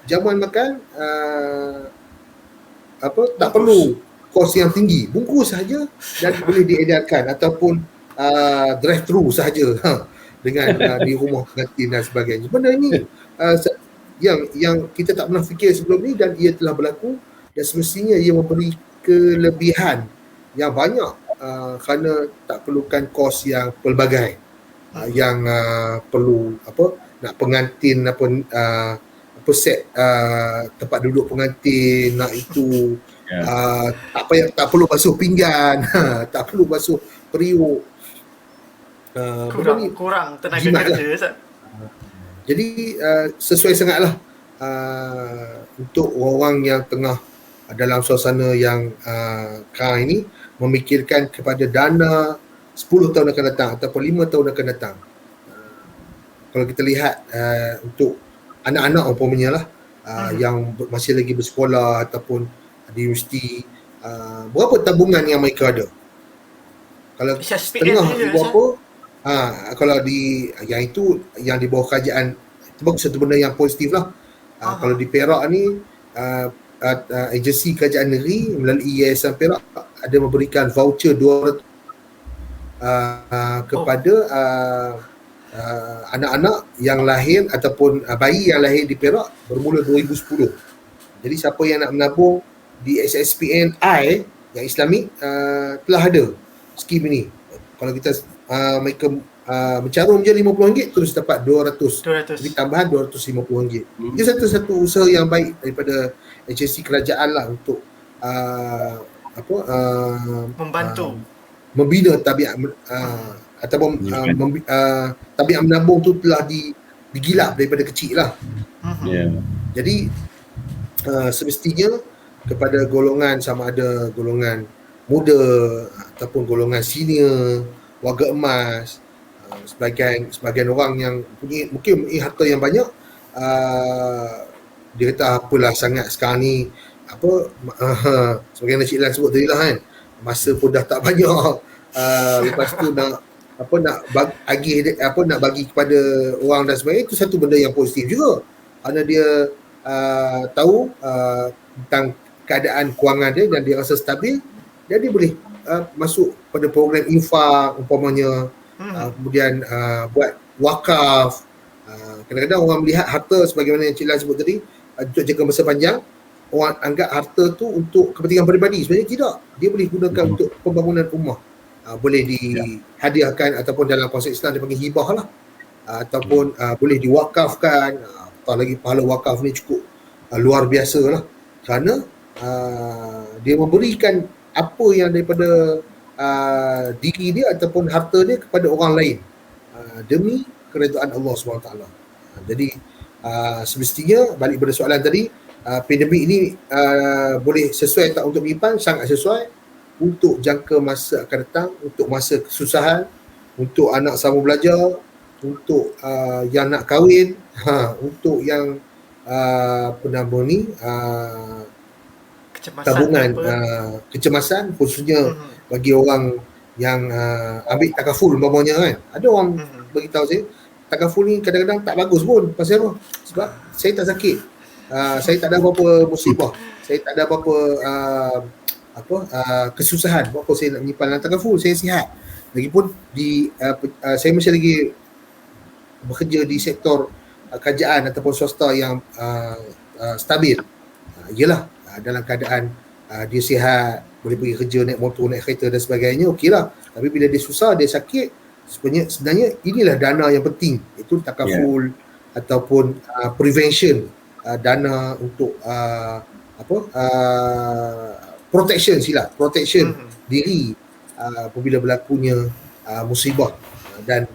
jamuan makan, tak perlu kos yang tinggi, bungkus sahaja dan boleh diedarkan, ataupun drive thru sahaja dengan di rumah pengantin dan sebagainya. Benda ini yang kita tak pernah fikir sebelum ni, dan ia telah berlaku, dan semestinya ia memberi kelebihan yang banyak kerana tak perlukan kos yang pelbagai, yang perlu nak pengantin set tempat duduk pengantin, nak itu tak perlu basuh pinggan, tak perlu basuh periuk, kurang tenaga kerja. Jadi sesuai sangatlah untuk orang yang tengah dalam suasana yang sekarang ini memikirkan kepada dana 10 tahun akan datang ataupun 5 tahun akan datang. Kalau kita lihat untuk anak-anak umpamanya lah yang masih lagi bersekolah ataupun di universiti, berapa tabungan yang mereka ada? Kalau setengah berapa, kalau di yang itu yang di bawah kerajaan, itu bagus, satu benda yang positif lah. Kalau di Perak ni agensi kerajaan negeri melalui Yayasan Perak ada memberikan voucher 200 kepada anak-anak yang lahir ataupun bayi yang lahir di Perak bermula 2010. Jadi siapa yang nak menabung di SSPNI yang Islamik telah ada skim ini. Kalau kita mereka mencarum je RM50 terus dapat 200. Jadi tambahan RM250. Itu satu usaha yang baik daripada agensi kerajaan lah untuk membantu membina tabiat ataupun tabiat menabung tu telah digilap daripada kecil lah. Jadi semestinya kepada golongan, sama ada golongan muda ataupun golongan senior, warga emas, sebagian orang yang mungkin harta yang banyak, dia kata apalah sangat sekarang ni, sebagian Encik Lan sebut tadi lah kan, masa pun dah tak banyak, lepas tu nak bagi kepada orang dan sebagainya. Itu satu benda yang positif juga, kerana dia tahu tentang keadaan kewangan dia dan dia rasa stabil, dan dia boleh masuk pada program infak umpamanya, kemudian buat wakaf. Kadang-kadang orang melihat harta sebagaimana yang Cik Lan sebut tadi, untuk jangka masa panjang, orang anggap harta tu untuk kepentingan peribadi. Sebenarnya tidak, dia boleh gunakan untuk pembangunan rumah. Boleh dihadiahkan ataupun dalam konsep Islam dia panggil hibah lah, ataupun boleh diwakafkan. Lagi pahala wakaf ni cukup luar biasa lah, kerana dia memberikan apa yang daripada diri dia ataupun harta dia kepada orang lain demi keredaan Allah SWT. Jadi semestinya balik pada soalan tadi, pandemik ini boleh sesuai tak untuk menyimpan? Sangat sesuai untuk jangka masa akan datang, untuk masa kesusahan, untuk anak sambung belajar, untuk yang nak kahwin, untuk yang tabungan kecemasan, khususnya bagi orang yang ambil takaful umpamanya kan. Ada orang beritahu saya, takaful ni kadang-kadang tak bagus pun. Pasal apa? Sebab saya tak sakit, saya tak ada apa-apa musibah, saya tak ada apa-apa kesusahan, apa saya nak menyimpan dalam takaful, saya sihat. Lagipun saya masih lagi bekerja di sektor kerajaan ataupun swasta yang stabil. Ialah dalam keadaan dia sihat, boleh pergi kerja, naik motor, naik kereta dan sebagainya, okeylah. Tapi bila dia susah, dia sakit, sebenarnya inilah dana yang penting, itu takaful ataupun prevention, dana untuk protection diri apabila berlakunya musibah dan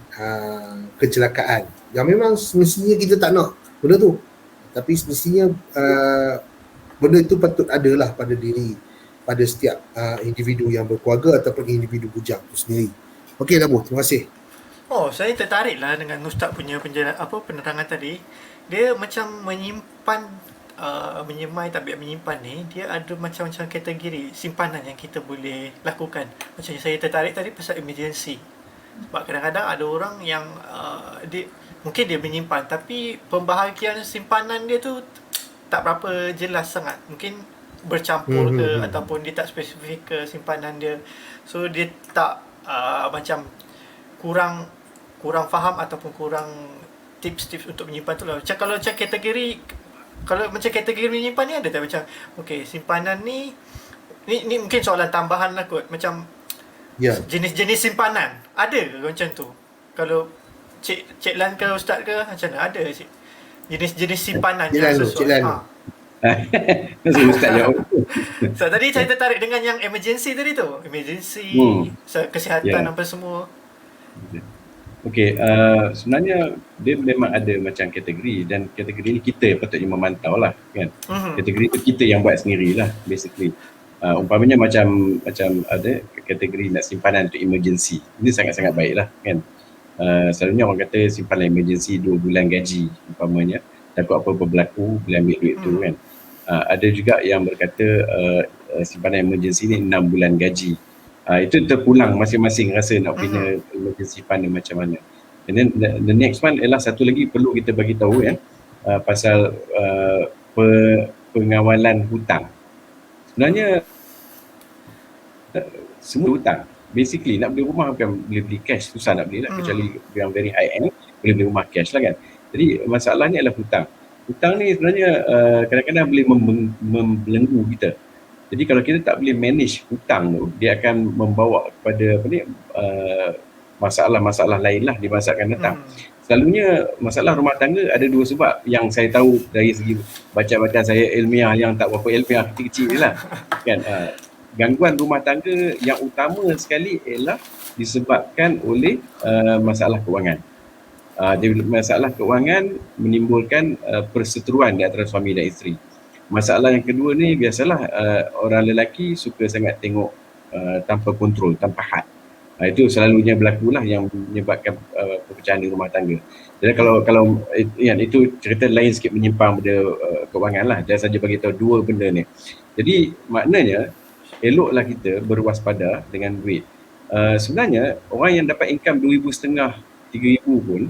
kecelakaan yang memang semestinya kita tak nak benda tu, tapi semestinya benda itu patut adalah pada pada setiap individu yang berkeluarga ataupun individu bujang itu sendiri. Okey Nabu, terima kasih. Saya tertarik lah dengan Ustaz punya penerangan tadi. Dia macam menyemai tabiat menyimpan ni, dia ada macam-macam kategori simpanan yang kita boleh lakukan. Macam saya tertarik tadi pasal emergency. Sebab kadang-kadang ada orang yang mungkin dia menyimpan, tapi pembahagian simpanan dia tu tak berapa jelas sangat. Mungkin bercampur ke ataupun dia tak spesifik ke simpanan dia. So dia tak macam kurang faham ataupun kurang tips-tips untuk menyimpan tu lah. Macam kalau macam kategori menyimpan ni ada tak macam simpanan ni mungkin soalan tambahan lah kot, macam jenis-jenis simpanan ada ke macam tu? Kalau Cik Lan ke Ustaz ke macam mana, ada cik jenis-jenis simpanan yang sesuai? Ustaz jawab. So tadi saya tertarik dengan yang emergency tadi tu, emergency, kesihatan apa semua. Okey, sebenarnya dia memang ada macam kategori, dan kategori ni kita patutnya memantau lah kan. Kategori tu kita yang buat sendirilah basically. Umpamanya macam macam ada kategori nak simpanan untuk emergency. Ini sangat-sangat baik lah kan. Selalunya orang kata simpanan emergency 2 bulan gaji umpamanya, takut apa-apa berlaku boleh ambil duit tu kan. Ada juga yang berkata simpanan emergency ni 6 bulan gaji. Itu terpulang masing-masing rasa nak bina emergency fund macam mana. And then the next one ialah satu lagi perlu kita bagi tahu kan, pasal pengawalan hutang. Sebenarnya semua hutang. Basically nak beli rumah bukan boleh beli cash, susah nak beli lah, kecuali yang very high end boleh beli rumah cash lah kan. Jadi masalahnya adalah hutang. Hutang ni sebenarnya kadang-kadang boleh membelenggu kita. Jadi kalau kita tak boleh manage hutang tu, dia akan membawa kepada masalah-masalah lain lah di masa akan datang. Selalunya masalah rumah tangga ada dua sebab yang saya tahu dari segi baca-baca saya ilmiah yang tak berapa ilmiah, kecil-kecil je lah kan. Gangguan rumah tangga yang utama sekali ialah disebabkan oleh masalah kewangan. Masalah kewangan menimbulkan perseteruan di antara suami dan isteri. Masalah yang kedua ni biasalah orang lelaki suka sangat tengok tanpa kontrol, tanpa had. Itu selalunya berlakulah yang menyebabkan perpecahan di rumah tangga. Jadi kalau itu cerita lain sikit, menyimpang pada kewangan lah. Jangan saja bagi tahu dua benda ni. Jadi maknanya eloklah kita berwaspada dengan duit. Sebenarnya orang yang dapat income 2,500 3,000 pun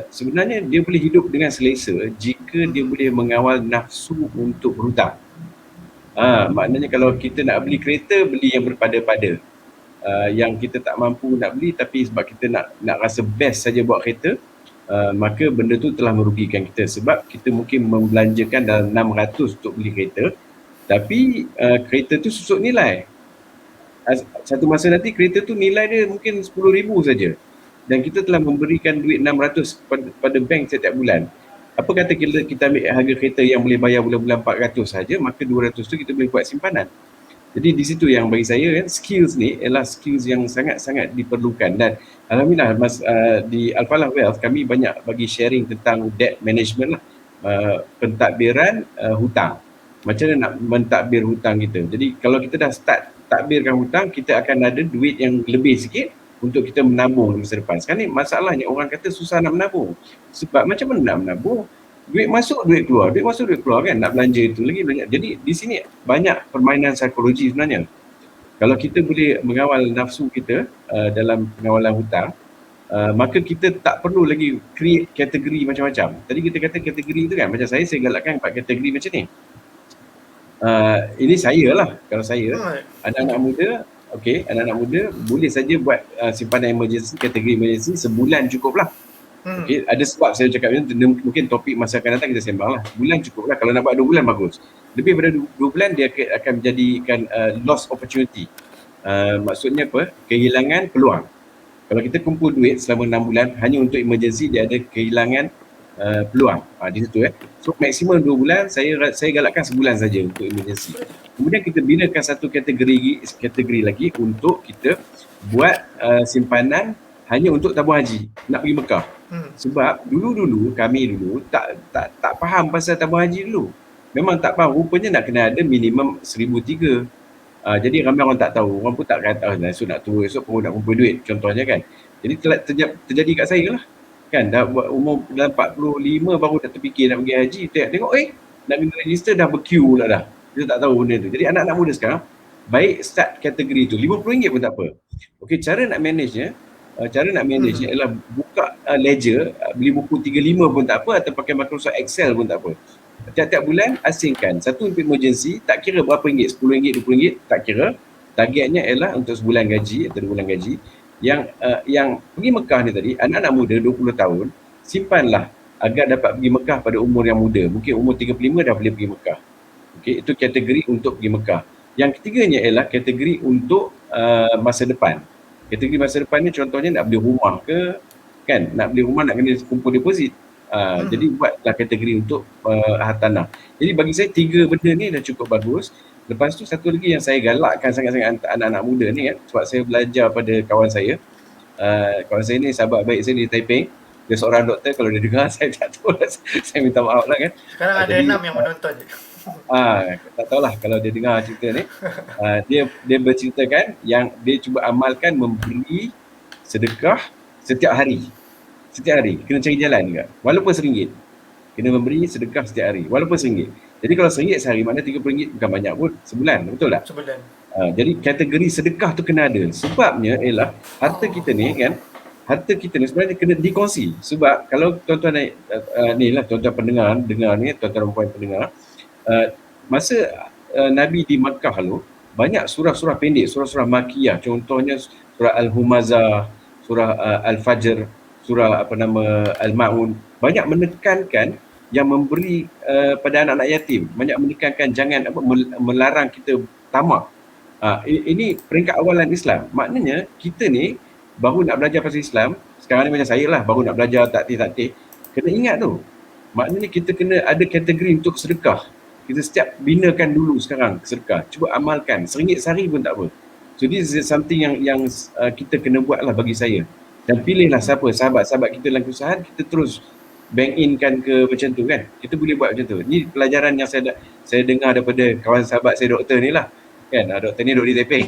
sebenarnya dia boleh hidup dengan selesa jika dia boleh mengawal nafsu untuk berhutang. Maknanya kalau kita nak beli kereta, beli yang berpada-pada. Yang kita tak mampu nak beli tapi sebab kita nak rasa best saja buat kereta, maka benda tu telah merugikan kita sebab kita mungkin membelanjakan dalam 600 untuk beli kereta, tapi kereta tu susut nilai. Satu masa nanti kereta tu nilai dia mungkin 10,000 saja. Dan kita telah memberikan duit 600 pada bank setiap bulan. Apa kata kita ambil harga kereta yang boleh bayar bulan-bulan 400 saja, maka 200 tu kita boleh buat simpanan. Jadi di situ yang bagi saya kan, skills ni ialah skills yang sangat-sangat diperlukan. Dan alhamdulillah di Al-Falah Wealth kami banyak bagi sharing tentang debt management lah, pentadbiran hutang. Macam mana nak mentadbir hutang kita. Jadi kalau kita dah start takbirkan hutang, kita akan ada duit yang lebih sikit untuk kita menabung di masa depan. Sekarang ni masalahnya orang kata susah nak menabung. Sebab macam mana nak menabung? Duit masuk, duit keluar. Duit masuk, duit keluar kan. Nak belanja itu lagi banyak. Jadi di sini banyak permainan psikologi sebenarnya. Kalau kita boleh mengawal nafsu kita dalam pengawalan hutang, maka kita tak perlu lagi create kategori macam-macam. Tadi kita kata kategori itu kan, macam saya galakkan 4 kategori macam ni. Ini saya lah. Kalau saya, anak-anak muda, anak-anak muda boleh saja buat simpanan emergency, kategori emergency sebulan cukup lah. Ada sebab saya cakap ni, mungkin topik masa akan datang kita sembang lah. Bulan cukup lah. Kalau nak buat 2 bulan bagus. Lebih daripada 2 bulan dia akan menjadikan lost opportunity. Maksudnya apa? Kehilangan peluang. Kalau kita kumpul duit selama 6 bulan hanya untuk emergency, dia ada kehilangan peluang. Di situ So maksimum 2 bulan, saya galakkan sebulan saja untuk emergency. Kemudian kita binakan satu kategori lagi untuk kita buat simpanan hanya untuk tabung haji, nak pergi Mekah. Sebab dulu kami tak faham pasal tabung haji dulu. Memang tak faham, rupanya nak kena ada minimum 1,300. Jadi ramai orang tak tahu, orang pun tak kata esok nak tua, esok pun nak kumpul duit contohnya kan. Jadi terjadi kat saya lah. Kan dah buat umur dalam 45 baru dah terfikir nak pergi haji, tengok nak kena register dah berqueue pula dah. Kita tak tahu benda tu. Jadi anak-anak muda sekarang baik start kategori tu, RM50 pun tak apa. Cara nak manage ialah buka ledger, beli buku 35 pun tak apa, atau pakai Microsoft Excel pun tak apa. Tiap-tiap bulan asingkan satu untuk emergency, tak kira berapa ringgit, RM10, RM20, tak kira. Targetnya ialah untuk sebulan gaji atau 2 bulan gaji. Yang pergi Mekah ni tadi, anak-anak muda 20 tahun, simpanlah agar dapat pergi Mekah pada umur yang muda. Mungkin umur 35 dah boleh pergi Mekah. Itu kategori untuk pergi Mekah. Yang ketiganya ialah kategori untuk masa depan. Kategori masa depan ni contohnya nak beli rumah ke, kan? Nak beli rumah nak kena kumpul deposit. Jadi buatlah kategori untuk hartanah. Jadi bagi saya 3 benda ni dah cukup bagus. Lepas tu satu lagi yang saya galakkan sangat-sangat anak-anak muda ni kan, sebab saya belajar pada kawan saya, Kawan saya ni sahabat baik saya di Taipei, dia seorang doktor, kalau dia dengar saya tak tahu lah, saya minta maaf lah kan. Sekarang ada Jadi 6 yang menonton je. tak tahulah kalau dia dengar cerita ni. Dia berceritakan yang dia cuba amalkan memberi sedekah setiap hari. Setiap hari kena cari jalan juga, walaupun RM1. Kena memberi sedekah setiap hari walaupun RM1. Jadi kalau RM1 sehari, maknanya RM30 bukan banyak pun sebulan, betul tak? Sebulan. Jadi kategori sedekah tu kena ada. Sebabnya ialah harta kita ni kan, harta kita ni sebenarnya kena dikongsi. Sebab kalau tuan-tuan ni lah, tuan-tuan pendengar dengar ni, tuan-tuan dan puan pendengar, masa Nabi di Makkah lalu, banyak surah-surah pendek, surah-surah makiyah, contohnya surah Al-Humazah, surah Al-Fajr, surah Al-Ma'un, banyak menekankan yang memberi pada anak-anak yatim, banyak menekankan jangan melarang kita tamak. Ini peringkat awalan Islam. Maknanya kita ni baru nak belajar pasal Islam, sekarang ni macam saya lah, baru nak belajar taktih, kena ingat tu. Maknanya kita kena ada kategori untuk sedekah. Kita setiap binakan dulu sekarang sedekah. Cuba amalkan, RM1 sehari pun tak apa. So this is something yang kita kena buat lah bagi saya. Dan pilihlah siapa, sahabat-sahabat kita dalam kesusahan, kita terus bank in kan ke macam tu kan. Kita boleh buat macam tu. Ni pelajaran yang saya dengar daripada kawan sahabat saya doktor ni lah. Kan, doktor ni duduk di Taipei.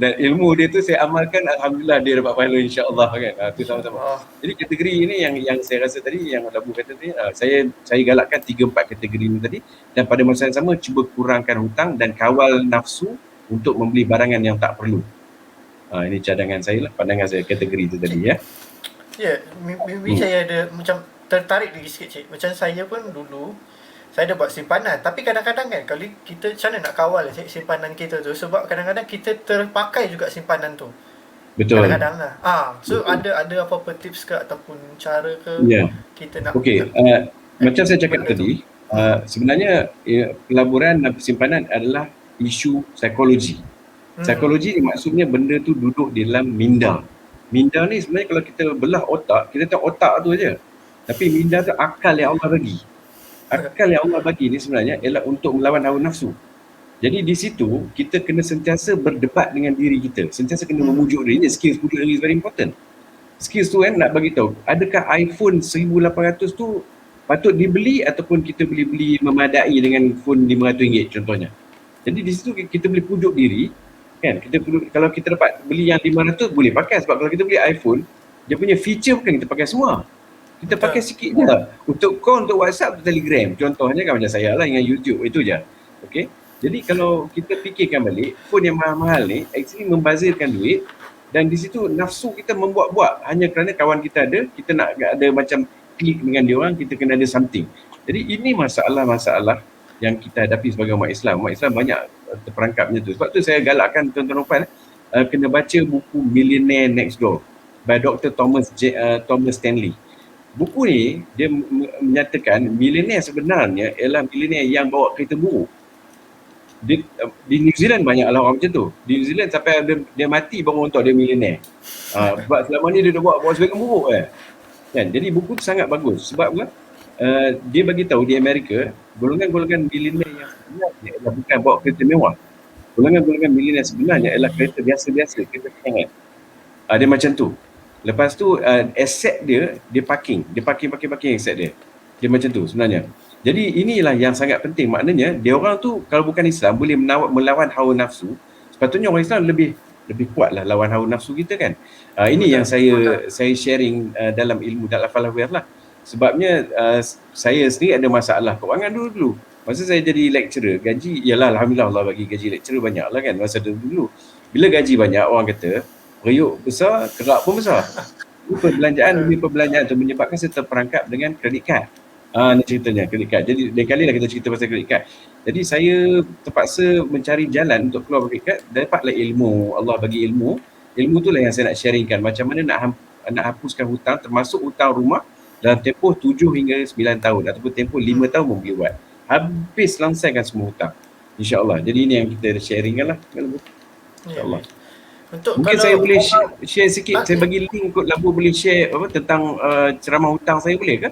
Dan ilmu dia tu saya amalkan, alhamdulillah dia dapat pahala insya-Allah kan. Tu sama-sama. Jadi kategori ini yang saya rasa tadi, yang Abu kata tadi, saya galakkan 3-4 kategori ini tadi, dan pada masa yang sama cuba kurangkan hutang dan kawal nafsu untuk membeli barangan yang tak perlu. Ini cadangan saya lah, pandangan saya kategori itu tadi ya. Ya, maybe saya ada macam tertarik lagi sikit, Cik. Macam saya pun dulu saya ada buat simpanan, tapi kadang-kadang kan kalau kita macam mana nak kawal simpanan kita tu, sebab kadang-kadang kita terpakai juga simpanan tu. Betul. Kadang-kadang lah. So betul. ada apa-apa tips ke ataupun cara ke kita nak macam saya cakap tadi, sebenarnya pelaburan dan simpanan adalah isu psikologi. Psikologi ni maksudnya benda tu duduk di dalam minda. Minda ni sebenarnya kalau kita belah otak, kita tahu otak tu aja. Tapi minda tu akal yang Allah bagi. Akal yang Allah bagi ni sebenarnya ialah untuk melawan hawa nafsu. Jadi di situ kita kena sentiasa berdebat dengan diri kita. Sentiasa kena memujuk diri. Skills pujuk diri is very important. Skills tu kan nak bagi tahu, adakah iPhone 1800 tu patut dibeli ataupun kita boleh beli memadai dengan phone RM500 contohnya. Jadi di situ kita boleh pujuk diri kan. Kalau kita dapat beli yang 500 boleh pakai, sebab kalau kita beli iPhone, dia punya feature bukan kita pakai semua. Kita pakai sikit je lah. Untuk call, untuk WhatsApp, untuk Telegram. Contohnya kan macam saya lah dengan YouTube, itu je. Okay. Jadi kalau kita fikirkan balik, phone yang mahal-mahal ni actually membazirkan duit, dan di situ nafsu kita membuat-buat hanya kerana kawan kita ada, kita nak ada macam klik dengan dia orang, kita kena ada something. Jadi ini masalah-masalah yang kita hadapi sebagai umat Islam. Umat Islam banyak terperangkap macam tu. Sebab tu saya galakkan tuan-tuan puan kena baca buku Millionaire Next Door by Dr. Thomas Stanley. Buku ni dia menyatakan milioner sebenarnya ialah milioner yang bawa kereta buruk. Di New Zealand banyak lah orang macam tu. Di New Zealand sampai dia mati baru orang tahu dia milioner. Sebab selama ni dia dah bawa sebagai buruk kan. Jadi buku tu sangat bagus sebab dia bagi tahu di Amerika golongan-golongan milioner yang sebenarnya ialah bukan bawa kereta mewah. Golongan-golongan milioner sebenarnya ialah kereta biasa-biasa, kereta kencang. Dia macam tu. Lepas tu aset dia parking aset dia. Dia macam tu sebenarnya. Jadi inilah yang sangat penting. Maknanya dia orang tu kalau bukan Islam boleh melawan hawa nafsu. Sepatutnya orang Islam lebih kuat lah lawan hawa nafsu kita kan. Ini yang saya sharing dalam ilmu dalam falsafah lah. Sebabnya saya sendiri ada masalah kewangan dulu. Masa saya jadi lecturer, gaji ialah alhamdulillah Allah bagi gaji lecturer banyak lah kan masa dulu. Bila gaji banyak orang kata periuk besar, kerak pun besar. Perbelanjaan tu menyebabkan saya terperangkap dengan kredit kad. Ni ceritanya kredit kad. Jadi lain kali lah kita cerita pasal kredit kad. Jadi saya terpaksa mencari jalan untuk keluar kredit kad. Dapatlah ilmu, Allah bagi ilmu. Ilmu tu lah yang saya nak sharingkan. Macam mana nak hapuskan hutang, termasuk hutang rumah dalam tempoh 7 hingga 9 tahun ataupun tempoh 5 tahun pun boleh buat. Habis langsaikan semua hutang. InsyaAllah. Jadi ini yang kita sharingkan lah. InsyaAllah. Mungkin saya boleh share sikit. Saya bagi link kot Labu boleh share tentang ceramah hutang saya, boleh ke?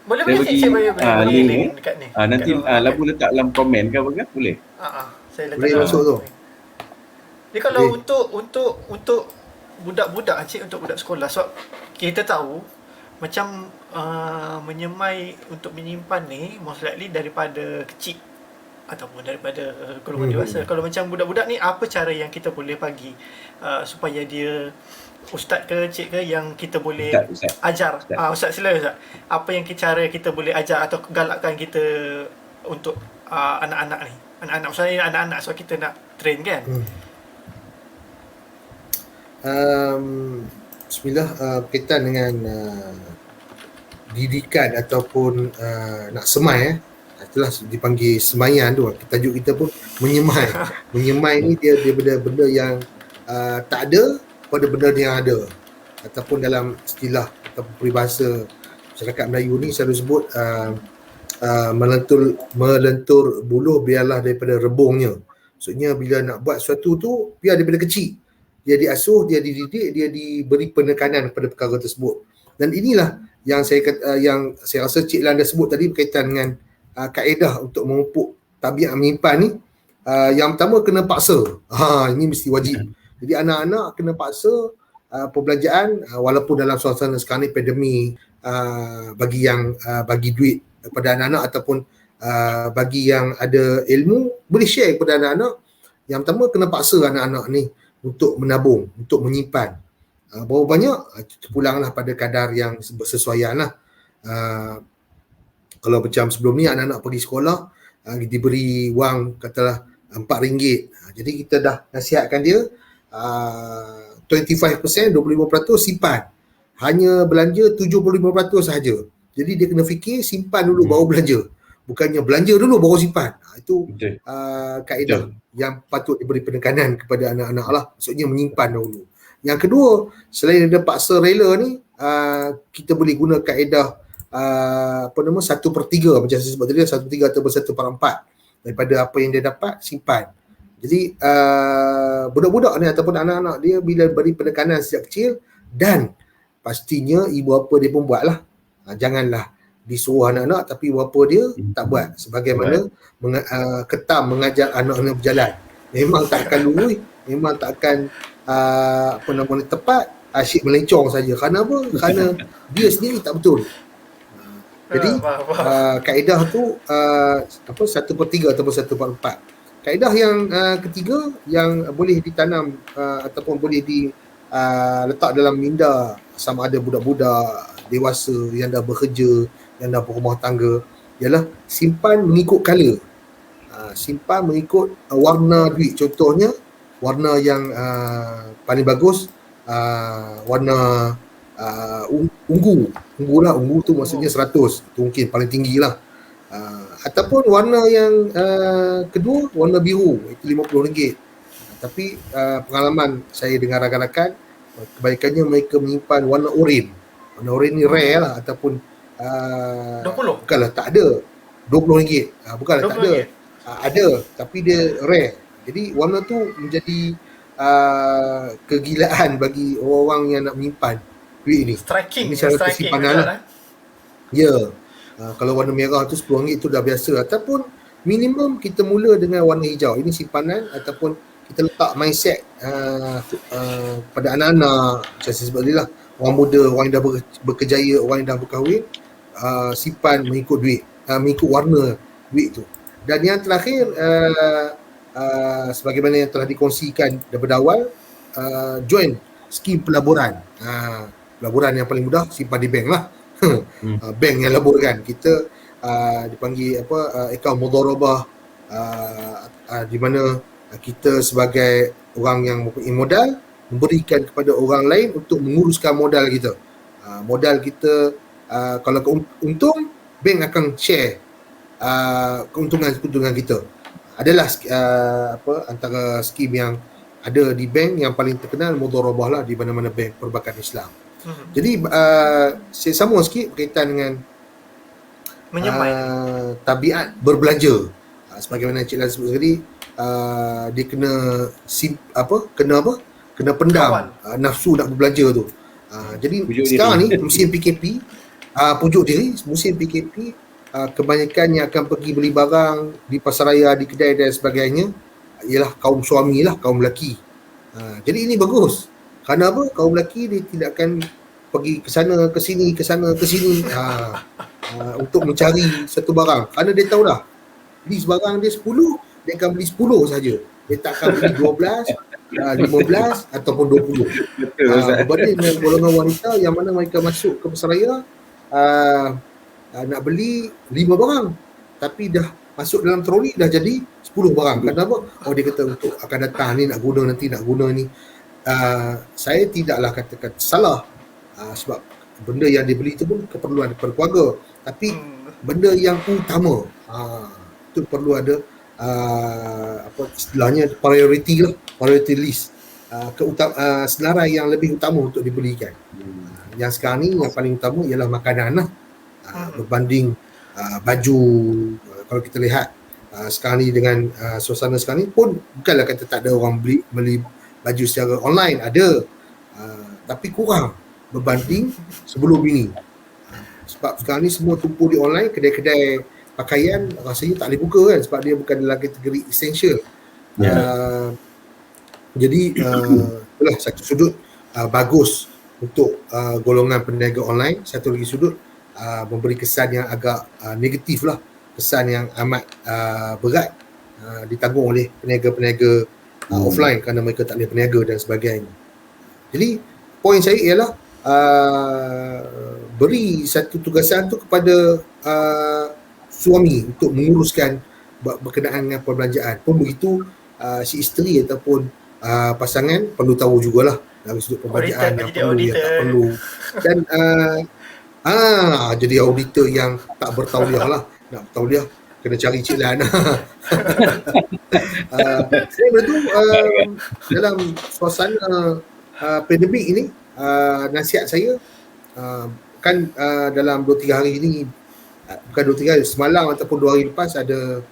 Boleh link dekat ni. Nanti Labu letak dalam komen ke apa ke? Boleh? Saya letak. Boleh masuk tu. Jadi kalau untuk budak-budak cik, untuk budak sekolah. Sebab kita tahu macam menyemai untuk menyimpan ni most likely daripada kecil ataupun daripada golongan dewasa. Kalau macam budak-budak ni, apa cara yang kita boleh bagi supaya dia, ustaz ke cik ke, yang kita boleh Ustaz. ajar? Ustaz sila ustaz. Apa yang cara kita boleh ajar atau galakkan kita untuk anak-anak ni? Anak-anak, maksudnya anak-anak, so kita nak train kan? Bismillah, berkaitan dengan didikan ataupun nak semai, itulah dipanggil semayan tu. Tajuk kita pun menyemai. Menyemai ni dia benda-benda yang tak ada pada benda yang ada, ataupun dalam istilah ataupun peribahasa masyarakat Melayu ni selalu sebut melentur buluh biarlah daripada rebungnya. Maksudnya bila nak buat sesuatu tu, biar daripada kecil dia diasuh, dia dididik, dia diberi penekanan pada perkara tersebut. Dan inilah yang saya rasa Cik Lan dah sebut tadi berkaitan dengan kaedah untuk memupuk tabiat menyimpan ni. Yang pertama, kena paksa. Ini mesti wajib. Jadi anak-anak kena paksa perbelanjaan, walaupun dalam suasana sekarang ni pandemik, bagi duit kepada anak-anak ataupun bagi yang ada ilmu, boleh share kepada anak-anak. Yang pertama, kena paksa anak-anak ni untuk menabung, untuk menyimpan. Berapa banyak, pulanglah pada kadar yang bersesuaian lah. Kalau macam sebelum ni anak-anak pergi sekolah, diberi wang katalah RM4. Jadi kita dah nasihatkan dia 25%, 25% simpan. Hanya belanja 75% sahaja. Jadi dia kena fikir simpan dulu baru belanja. Bukannya belanja dulu baru simpan. Itu kaedah yang patut diberi penekanan kepada anak-anak lah. Maksudnya menyimpan dahulu. Yang kedua, selain ada paksa rela ni, kita boleh guna kaedah 1/3 macam saya sebut tadi, 1/3 atau 1/4 daripada apa yang dia dapat, simpan. Jadi budak-budak ni ataupun anak-anak dia bila beri penekanan sejak kecil, dan pastinya ibu bapa dia pun buat lah. Janganlah disuruh anak-anak tapi ibu bapa dia tak buat. Sebagaimana ketam mengajar anak-anak berjalan. Memang tak akan lurus, memang tak akan tepat, asyik melencong saja. Kerana apa? Kerana dia sendiri tak betul. Jadi kaedah tu 1/3 ataupun 1/4. Kaedah yang ketiga yang boleh ditanam ataupun boleh letak dalam minda sama ada budak-budak dewasa yang dah bekerja, yang dah berumah tangga, ialah simpan mengikut color. Simpan mengikut warna duit. Contohnya warna yang paling bagus warna ungu lah. Ungu tu maksudnya 100, tu mungkin paling tinggi lah. Ataupun warna yang kedua, warna biru, itu RM50. Tapi pengalaman saya dengan rakan-rakan, kebaikannya mereka menyimpan warna oranye. Warna oranye ni rare lah, ataupun 20? bukanlah tak ada, RM20. Bukanlah tak ada, ada tapi dia rare. Jadi warna tu menjadi kegilaan bagi orang-orang yang nak menyimpan duit ni. Striking. Ini cara kesimpanan lah. Ya. Kalau warna merah tu RM10 tu dah biasa. Ataupun minimum kita mula dengan warna hijau. Ini simpanan, ataupun kita letak mindset pada anak-anak. Macam saya sebut tadi lah, orang muda, orang yang dah berkejaya, orang yang dah berkahwin, simpan mengikut duit, mengikut warna duit tu. Dan yang terakhir, sebagaimana yang telah dikongsikan daripada awal, join skim pelaburan. Pelaburan yang paling mudah, simpan di bank lah. Bank yang laburkan. Kita dipanggil akaun mudharabah, di mana kita sebagai orang yang mempunyai modal memberikan kepada orang lain untuk menguruskan modal kita. Modal kita kalau untung, bank akan share keuntungan kita. Adalah antara skim yang ada di bank yang paling terkenal mudharabah lah di mana-mana bank perbankan Islam. Jadi saya sambung sikit berkaitan dengan menyemai tabiat berbelanja. Sebagaimana Cik Lan sebut tadi, dia kena pendam nafsu nak berbelanja tu. Jadi pujuk sekarang diri. ni musim PKP, pujuk diri, musim PKP, kebanyakan yang akan pergi beli barang di pasaraya, di kedai dan sebagainya ialah kaum suami lah, kaum lelaki. Jadi ini bagus. Kerana apa? Kaum lelaki dia tidak akan pergi ke sana, ke sini, ke sana, ke sini untuk mencari satu barang. Kerana dia tahu dah, beli sebarang dia 10, dia akan beli 10 saja. Dia tak akan beli 12, 15 ataupun 20. Betul Ustaz. Berbanding dengan golongan wanita yang mana mereka masuk ke pasaraya nak beli 5 barang, tapi dah masuk dalam troli dah jadi 10 barang. Kenapa? Oh, dia kata untuk akan datang ni nak guna, nanti nak guna ni. Saya tidaklah katakan salah, sebab benda yang dibeli itu pun keperluan keluarga, tapi benda yang utama itu perlu ada apa istilahnya priority lah, priority list, senarai yang lebih utama untuk dibelikan. Yang sekarang ni yang paling utama ialah makanan lah, berbanding baju. Kalau kita lihat sekarang ni dengan suasana sekarang ni pun bukanlah kata tak ada orang beli baju secara online, ada, tapi kurang berbanding sebelum ini. Sebab sekarang ni semua tumpu di online, kedai-kedai pakaian rasanya tak boleh buka kan, sebab dia bukan dalam kategori essential. Jadi itulah satu sudut bagus untuk golongan peniaga online. Satu lagi sudut memberi kesan yang agak negatif lah, kesan yang amat berat ditanggung oleh peniaga-peniaga offline kerana mereka tak boleh berniaga dan sebagainya. Jadi poin saya ialah beri satu tugasan tu kepada suami untuk menguruskan berkenaan dengan perbelanjaan. Pun begitu si isteri ataupun pasangan perlu tahu jugalah dari sudut perbelanjaan yang perlu, yang tak perlu. Dan jadi auditor yang tak bertauliah lah. Nak bertauliah kena cari Cik Lan. Saya betul dalam suasana pandemik ini, nasihat saya kan dalam 2-3 hari ini, bukan 2-3 hari, semalam ataupun 2 hari lepas ada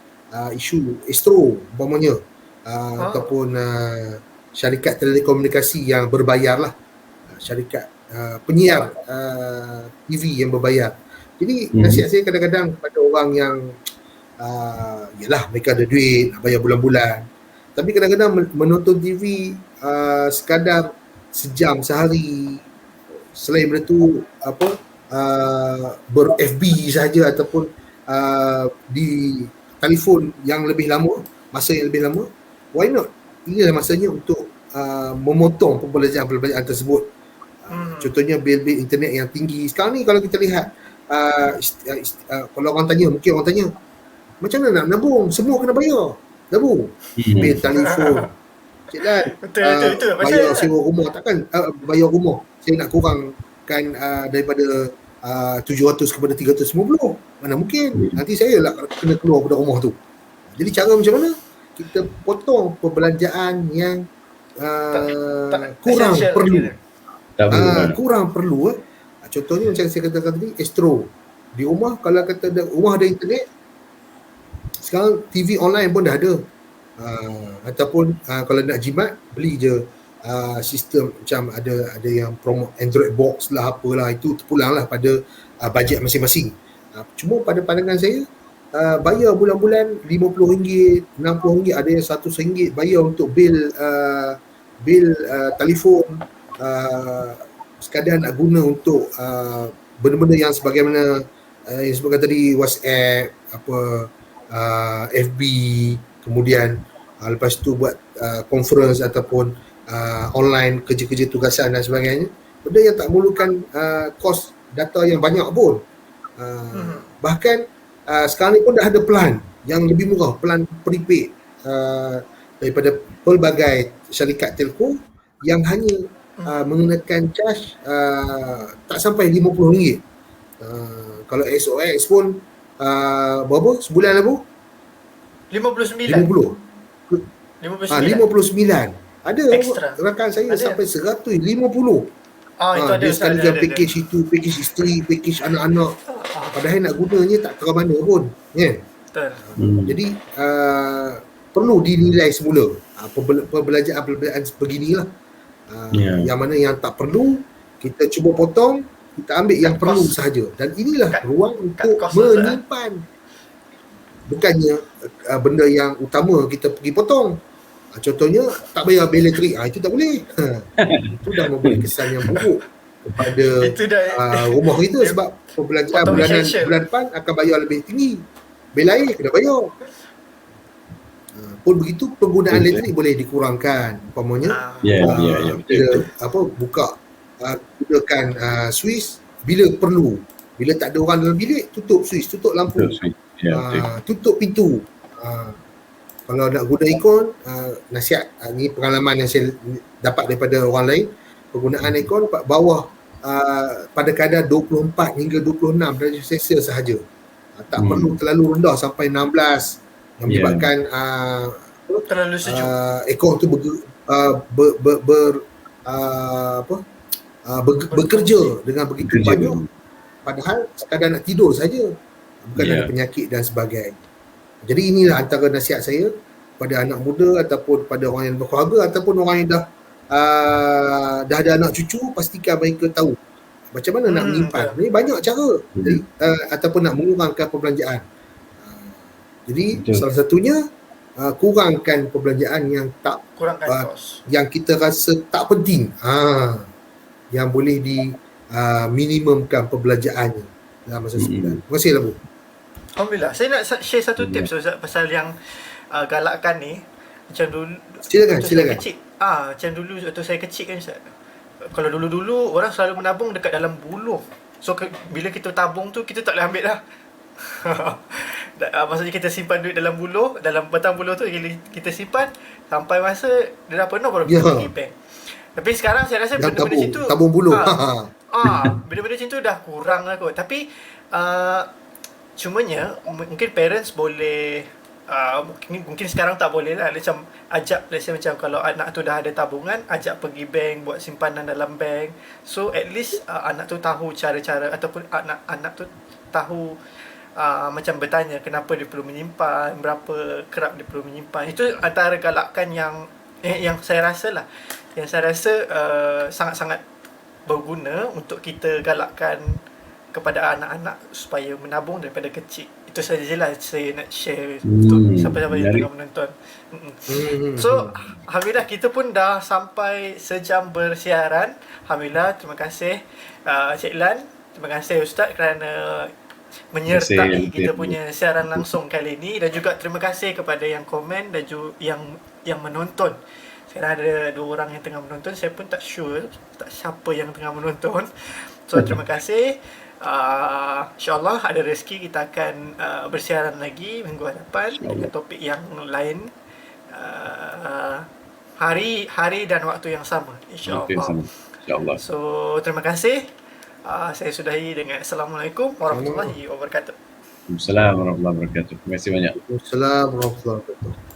isu Astro umpamanya, ataupun syarikat telekomunikasi yang berbayar lah, syarikat penyiar TV yang berbayar. Jadi nasihat saya kadang-kadang kepada orang yang yalah mereka ada duit nak bayar bulan-bulan, tapi kadang-kadang menonton TV sekadar sejam sehari, selain benda tu ber-FB saja ataupun di telefon yang lebih lama, masa yang lebih lama, why not? Inilah masanya untuk memotong perbelanjaan tersebut. Contohnya bil-bil internet yang tinggi. Sekarang ni kalau kita lihat, kalau orang tanya, mungkin orang tanya, macam mana nak nabung? Semua kena bayar. Nabung. Bil telefon. Cik Lan, bayar sewa rumah. Takkan bayar rumah saya nak kurangkan daripada 700 kepada 350. Mana mungkin. Nanti saya lah kena keluar pada rumah tu. Jadi cara macam mana? Kita potong perbelanjaan yang kurang perlu. Kurang perlu. Contohnya macam saya katakan tadi, Astro. Di rumah, kalau kata rumah ada internet, sekarang TV online pun dah ada. Ataupun kalau nak jimat, beli je sistem macam ada yang promote Android box lah, apalah, itu terpulang lah pada bajet masing-masing. Cuma pada pandangan saya, bayar bulan-bulan RM50, RM60, ada yang RM100 bayar untuk bil telefon, sekadar nak guna untuk benda-benda yang sebagaimana yang sebutkan tadi, WhatsApp, FB, kemudian lepas tu buat conference ataupun online, kerja-kerja tugasan dan sebagainya, benda yang tak memerlukan kos data yang banyak pun. Bahkan sekarang ni pun dah ada plan yang lebih murah, plan prepaid daripada pelbagai syarikat telco yang hanya mengenakan charge tak sampai RM50. Kalau SOS pun berapa sebulan apa? 59. 59. Ada extra. rakan saya ada sampai 150. Itu ada. Dia sekalian package itu, package isteri, package anak-anak. Padahal nak gunanya tak ke mana pun, kan? Betul. Jadi perlu dinilai semula perbelanjaan beginilah. Yang mana yang tak perlu kita cuba potong, kita ambil yang perlu sahaja. Dan inilah ruang untuk menyimpan. Bukannya benda yang utama kita pergi potong, Contohnya tak bayar bil elektrik, itu tak boleh. Itu dah memberi kesan yang buruk kepada Itu dah rumah kita, sebab perbelanjaan potong bulan essential. depan akan bayar lebih tinggi. Bil air kena bayar. Pun begitu penggunaan Betul. elektrik boleh dikurangkan. Umpamanya Ya, bila betul. buka gunakan Swiss bila perlu. Bila tak ada orang dalam bilik, tutup Swiss, tutup lampu, Betul. Ya, betul. tutup pintu. Kalau nak guna aircon, nasihat, ni pengalaman yang saya dapat daripada orang lain, penggunaan aircon bawah pada kadar 24 hingga 26 darjah Celsius sahaja. Tak perlu terlalu rendah sampai 16 yang menyebabkan terlalu sejuk. aircon tu bekerja dengan begitu banyak, padahal sekadar nak tidur saja, bukan ada penyakit dan sebagainya. Jadi inilah antara nasihat saya pada anak muda ataupun pada orang yang berkeluarga ataupun orang yang dah ada anak cucu, pastikan mereka tahu macam mana nak menyimpan. Ini banyak cara ataupun nak mengurangkan perbelanjaan. Jadi salah satunya kurangkan perbelanjaan yang tak yang kita rasa tak penting. Yang boleh minimumkan perbelanjaannya dalam masa sebulan. Terima kasih lah Bu. Alhamdulillah. Saya nak share satu tips Ustaz pasal yang galakkan ni. Macam dulu silakan. Kecil. Macam dulu waktu saya kecil kan Ustaz. Kalau dulu-dulu orang selalu menabung dekat dalam buluh. So bila kita tabung tu kita tak boleh ambil dah. Maksudnya kita simpan duit dalam buluh, dalam batang buluh tu kita simpan sampai masa dia dah penuh baru kita pergi bank. Tapi sekarang saya rasa benda-benda macam tu tabung buluh. benda-benda macam tu dah kurang lah kot. Tapi cumanya mungkin parents boleh mungkin sekarang tak boleh lah, macam ajak, let's say macam kalau anak tu dah ada tabungan, ajak pergi bank buat simpanan dalam bank. So at least anak tu tahu cara-cara, ataupun anak tu tahu macam bertanya kenapa dia perlu menyimpan, berapa kerap dia perlu menyimpan. Itu antara galakan yang saya rasa lah, yang saya rasa sangat-sangat berguna untuk kita galakkan kepada anak-anak supaya menabung daripada kecil. Itu sajalah saya nak share untuk siapa-siapa yang tengah menonton. So alhamdulillah kita pun dah sampai sejam bersiaran. Alhamdulillah, terima kasih Cik Lan, terima kasih Ustaz kerana menyertai kita punya siaran langsung kali ini, dan juga terima kasih kepada yang komen dan juga yang menonton. Sekarang ada 2 orang yang tengah menonton, saya pun tak sure siapa yang tengah menonton. So terima kasih. InsyaAllah ada rezeki kita akan bersiaran lagi minggu hadapan dengan topik yang lain, hari dan waktu yang sama, InsyaAllah. So terima kasih. Saya sudahi dengan Assalamualaikum warahmatullahi wabarakatuh. Assalamualaikum warahmatullahi wabarakatuh. Terima kasih banyak. Assalamualaikum warahmatullahi wabarakatuh.